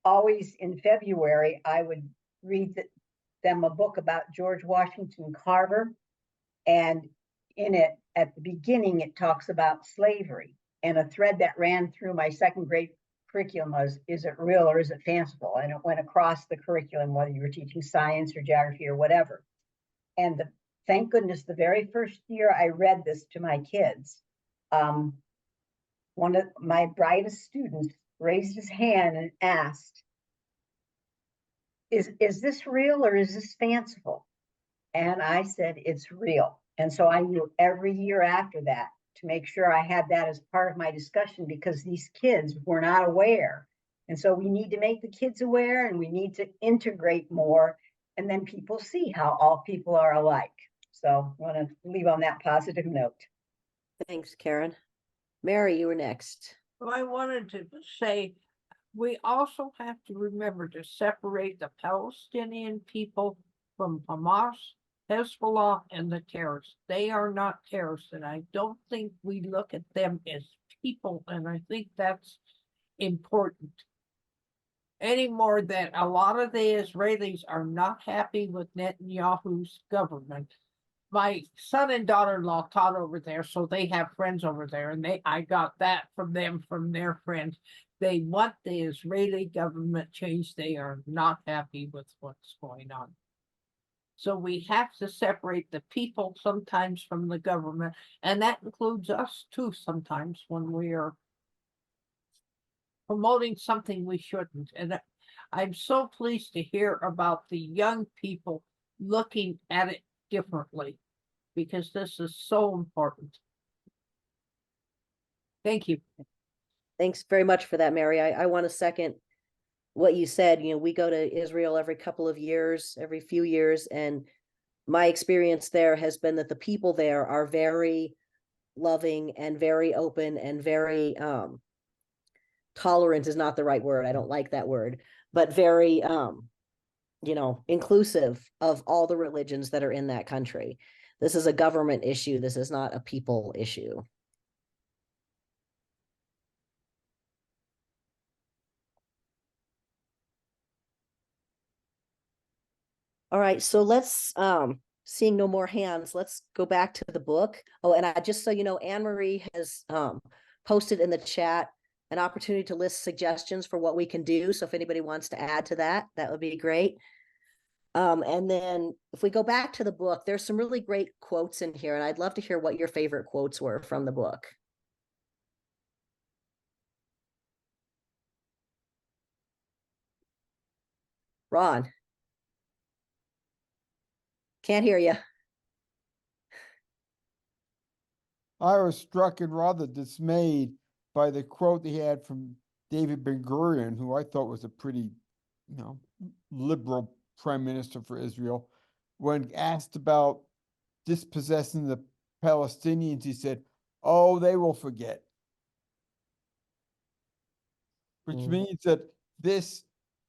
always in February, I would read them a book about George Washington Carver. And in it, at the beginning, it talks about slavery. And a thread that ran through my 2nd grade curriculum was, is it real or is it fanciful? And it went across the curriculum, whether you were teaching science or geography or whatever. And thank goodness, the very first year I read this to my kids, one of my brightest students raised his hand and asked, is this real or is this fanciful? And I said, it's real. And so I knew every year after that to make sure I had that as part of my discussion, because these kids were not aware. And so we need to make the kids aware, and we need to integrate more, and then people see how all people are alike. So I want to leave on that positive note. Thanks, Karen. Mary, you were next. Well, I wanted to say, we also have to remember to separate the Palestinian people from Hamas, Hezbollah, and the terrorists. They are not terrorists, and I don't think we look at them as people, and I think that's important. Any more than a lot of the Israelis are not happy with Netanyahu's government. My son and daughter-in-law taught over there, so they have friends over there, and I got that from them, from their friends. They want the Israeli government changed. They are not happy with what's going on. So we have to separate the people sometimes from the government, and that includes us too sometimes when promoting something we shouldn't. And I'm so pleased to hear about the young people looking at it differently, because this is so important. Thank you. Thanks very much for that, Mary. I want to second what you said. You know, we go to Israel every couple of years, every few years, and my experience there has been that the people there are very loving and very open and very tolerant is not the right word. I don't like that word, but very you know, inclusive of all the religions that are in that country. This is a government issue. This is not a people issue. All right, so let's seeing no more hands, let's go back to the book. Oh, and I just so you know, Anne Marie has posted in the chat an opportunity to list suggestions for what we can do. So if anybody wants to add to that, that would be great. And then if we go back to the book, there's some really great quotes in here, and I'd love to hear what your favorite quotes were from the book. Ron. Can't hear you. I was struck and rather dismayed by the quote he had from David Ben-Gurion, who I thought was a pretty, you know, liberal prime minister for Israel. When asked about dispossessing the Palestinians, he said, "Oh, they will forget." Which means that this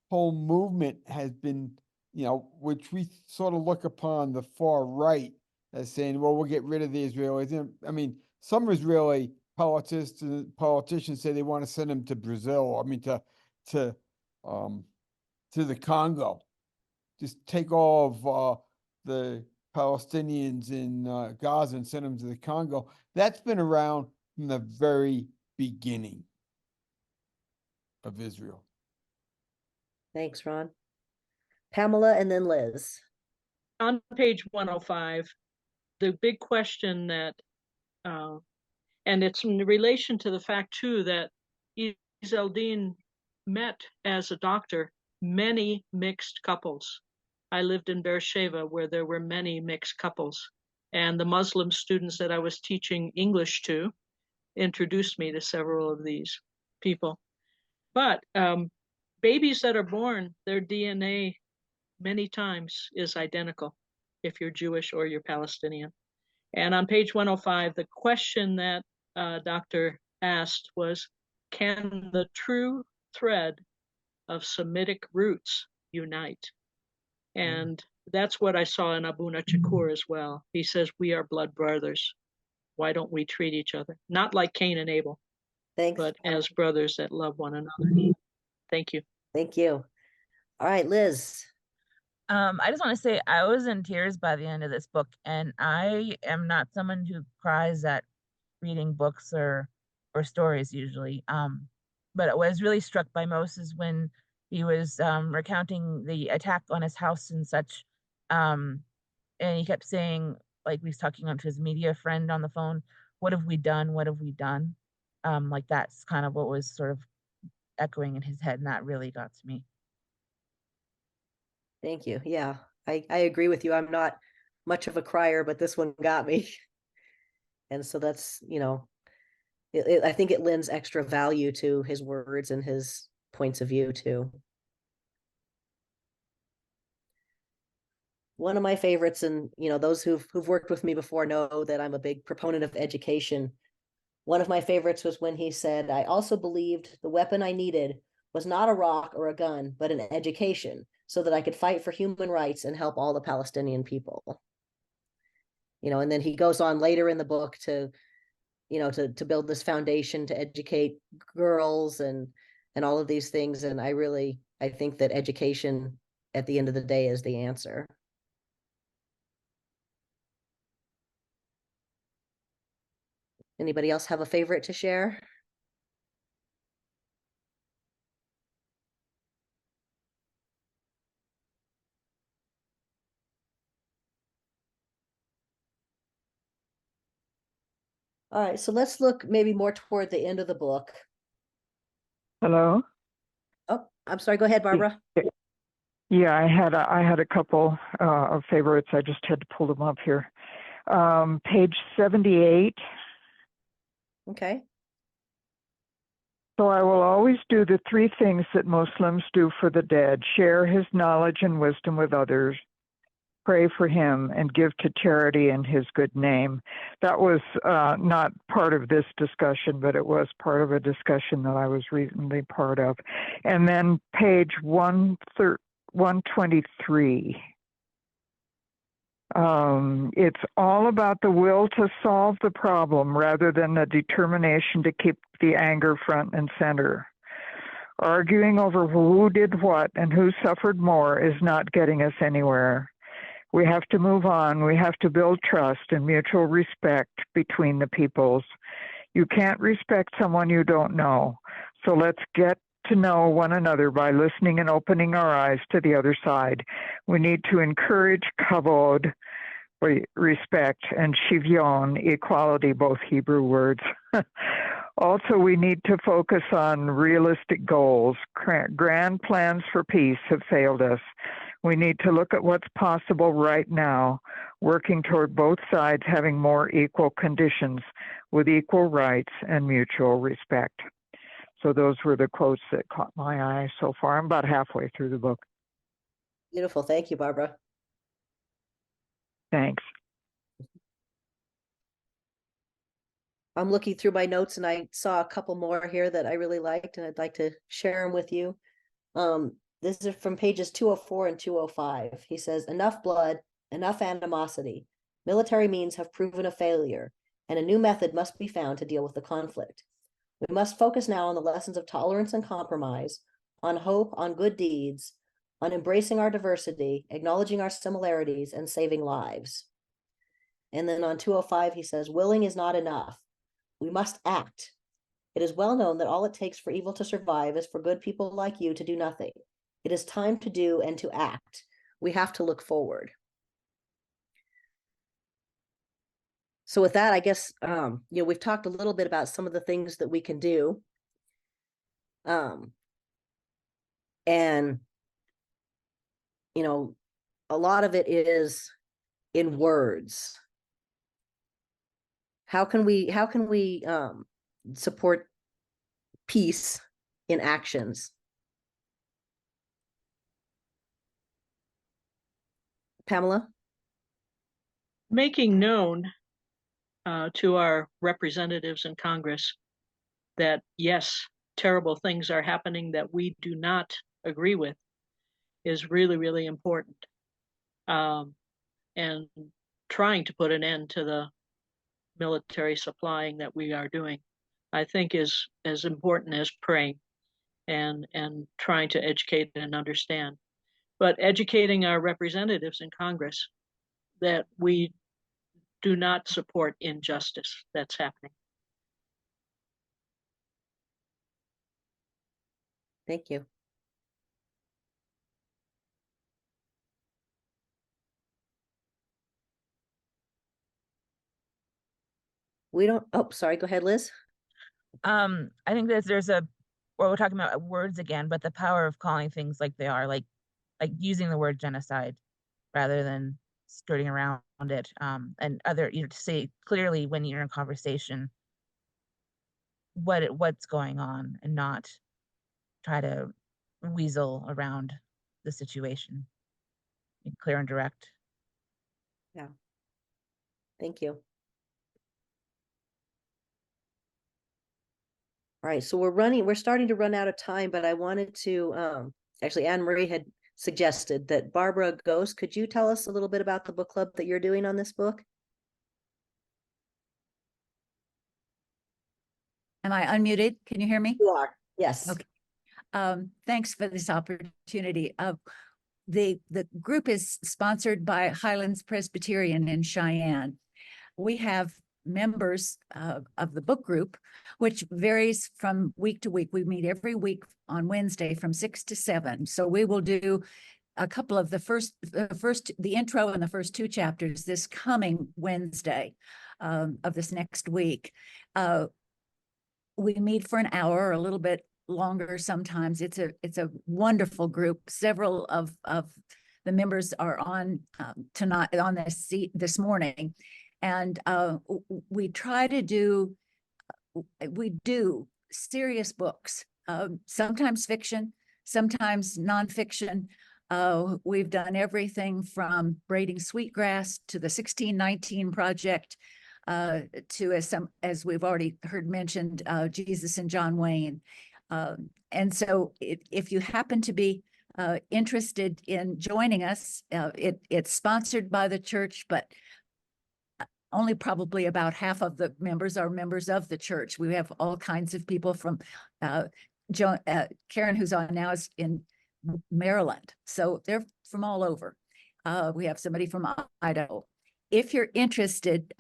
whole movement has been, you know, which we sort of look upon the far right as saying, well, we'll get rid of the Israelis. I mean, some Israeli politicians say they want to send them to Brazil. I mean, to the Congo. Just take all of the Palestinians in Gaza and send them to the Congo. That's been around from the very beginning of Israel. Thanks, Ron. Pamela and then Liz. On page 105, the big question that, and it's in relation to the fact too that Ezeldin met as a doctor many mixed couples. I lived in Beersheba where there were many mixed couples, and the Muslim students that I was teaching English to introduced me to several of these people. But babies that are born, their DNA many times is identical if you're Jewish or you're Palestinian. And on page 105, the question that Dr. asked was, can the true thread of Semitic roots unite? And that's what I saw in Abu Nachakur as well. He says, we are blood brothers. Why don't we treat each other? Not like Cain and Abel, but as brothers that love one another. Thank you. Thank you. All right, Liz. I just want to say I was in tears by the end of this book, and I am not someone who cries at reading books or stories usually. But what I was really struck by most is when he was recounting the attack on his house and such, and he kept saying, like he was talking to his media friend on the phone, "What have we done? What have we done?" Like that's kind of what was sort of echoing in his head, and that really got to me. Thank you. Yeah, I agree with you. I'm not much of a crier, but this one got me. And so that's, you know, I think it lends extra value to his words and his points of view too. One of my favorites, and you know, those who've worked with me before know that I'm a big proponent of education. One of my favorites was when he said, I also believed the weapon I needed was not a rock or a gun, but an education, so that I could fight for human rights and help all the Palestinian people. You know, and then he goes on later in the book to, you know, to build this foundation to educate girls and all of these things. And I think that education at the end of the day is the answer. Anybody else have a favorite to share? All right, so let's look maybe more toward the end of the book. Hello? Oh, I'm sorry. Go ahead, Barbara. Yeah, I had a couple of favorites. I just had to pull them up here. Page 78. Okay. So I will always do the three things that Muslims do for the dead: share his knowledge and wisdom with others, pray for him, and give to charity in his good name. That was not part of this discussion, but it was part of a discussion that I was recently part of. And then page 123. It's all about the will to solve the problem rather than the determination to keep the anger front and center. Arguing over who did what and who suffered more is not getting us anywhere. We have to move on. We have to build trust and mutual respect between the peoples. You can't respect someone you don't know. So let's get to know one another by listening and opening our eyes to the other side. We need to encourage kavod, respect, and shivyon, equality, both Hebrew words. Also, we need to focus on realistic goals. Grand plans for peace have failed us. We need to look at what's possible right now, working toward both sides having more equal conditions with equal rights and mutual respect. So those were the quotes that caught my eye so far. I'm about halfway through the book. Beautiful. Thank you, Barbara. Thanks. I'm looking through my notes and I saw a couple more here that I really liked and I'd like to share them with you. This is from pages 204 and 205. He says, enough blood, enough animosity. Military means have proven a failure, and a new method must be found to deal with the conflict. We must focus now on the lessons of tolerance and compromise, on hope, on good deeds, on embracing our diversity, acknowledging our similarities, and saving lives. And then on 205, he says, willing is not enough. We must act. It is well known that all it takes for evil to survive is for good people like you to do nothing. It is time to do and to act. We have to look forward. So with that, I guess, we've talked a little bit about some of the things that we can do. And, a lot of it is in words. How can we support peace in actions? Pamela? Making known to our representatives in Congress that, yes, terrible things are happening that we do not agree with is really, really important. And trying to put an end to the military supplying that we are doing, I think is as important as praying and trying to educate and understand. But educating our representatives in Congress that we do not support injustice that's happening. Thank you. We don't, oh, sorry, go ahead, Liz. I think that we're talking about words again, but the power of calling things like they are, like using the word genocide rather than skirting around it, and other, to say clearly when you're in conversation what's going on and not try to weasel around the situation. Be clear and direct. Yeah. Thank you. All right, so we're starting to run out of time, but I wanted to, actually Anne Marie had suggested that Barbara Ghost, could you tell us a little bit about the book club that you're doing on this book? Am I unmuted? Can you hear me? You are, yes. Okay. Thanks for this opportunity. The group is sponsored by Highlands Presbyterian in Cheyenne. We have members of the book group, which varies from week to week. We meet every week on Wednesday from 6 to 7. So we will do a couple of the intro and the first 2 chapters this coming Wednesday of this next week. We meet for an hour or a little bit longer sometimes. It's a wonderful group. Several of the members are on tonight on this seat this morning, and we try to do serious books, sometimes fiction, sometimes nonfiction. We've done everything from Braiding Sweetgrass to the 1619 Project, to as we've already heard mentioned, Jesus and John Wayne. And so if you happen to be interested in joining us, it's sponsored by the church, but only probably about half of the members are members of the church. We have all kinds of people from Karen, who's on now, is in Maryland. So they're from all over. We have somebody from Idaho. If you're interested,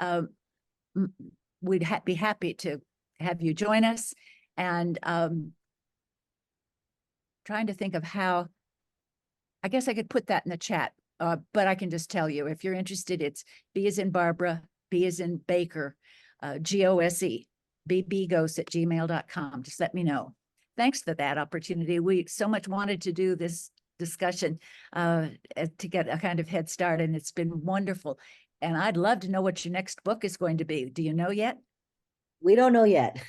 we'd be happy to have you join us. And trying to think of how, I guess I could put that in the chat, but I can just tell you, if you're interested, it's B as in Barbara, B as in Baker, GOSE, bbghosts@gmail.com. Just let me know. Thanks for that opportunity. We so much wanted to do this discussion to get a kind of head start, and it's been wonderful. And I'd love to know what your next book is going to be. Do you know yet? We don't know yet.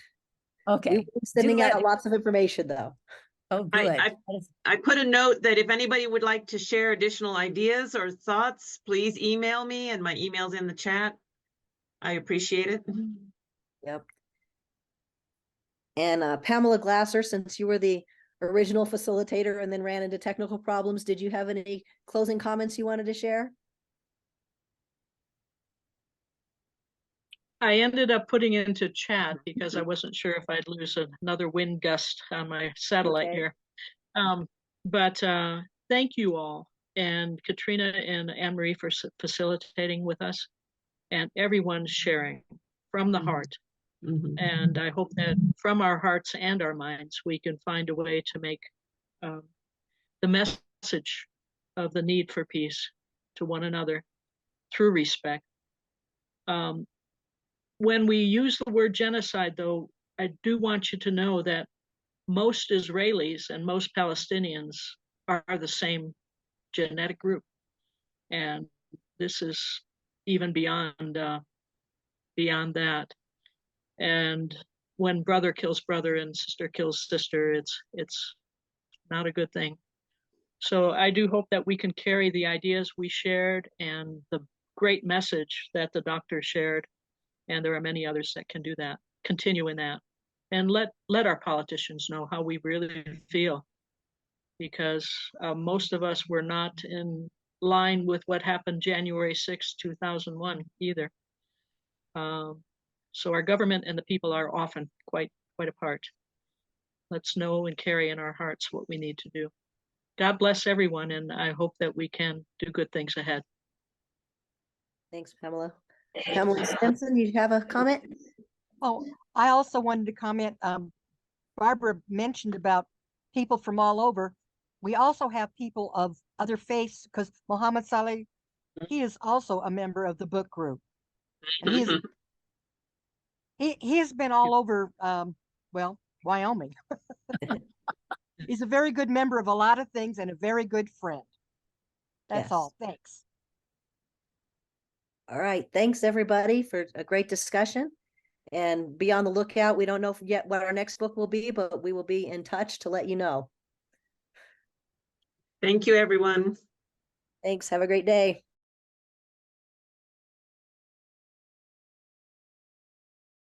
Okay. We're sending Do out let- lots of information though. Oh, good. I put a note that if anybody would like to share additional ideas or thoughts, please email me, and my email's in the chat. I appreciate it. Yep. And Pamela Glasser, since you were the original facilitator and then ran into technical problems, did you have any closing comments you wanted to share? I ended up putting it into chat because I wasn't sure if I'd lose another wind gust on my satellite Okay. here. But thank you all, and Katrina and Anne Marie for facilitating with us, and everyone sharing from the heart. And I hope that from our hearts and our minds, we can find a way to make the message of the need for peace to one another through respect. When we use the word genocide, though, I do want you to know that most Israelis and most Palestinians are the same genetic group. And this is even beyond that. And when brother kills brother and sister kills sister, it's not a good thing. So I do hope that we can carry the ideas we shared and the great message that the doctor shared. And there are many others that can do that, continue in that. And let our politicians know how we really feel, because most of us were not in line with what happened January 6, 2001 either. So our government and the people are often quite apart. Let's know and carry in our hearts what we need to do. God bless everyone, and I hope that we can do good things ahead. Thanks, Pamela. Pamela Stinson, you have a comment? Oh, I also wanted to comment. Barbara mentioned about people from all over. We also have people of other faiths, because Muhammad Saleh, he is also a member of the book group. And he has been all over, well, Wyoming. He's a very good member of a lot of things and a very good friend. That's Yes. all. Thanks. All right. Thanks, everybody, for a great discussion. And be on the lookout. We don't know yet what our next book will be, but we will be in touch to let you know. Thank you, everyone. Thanks. Have a great day.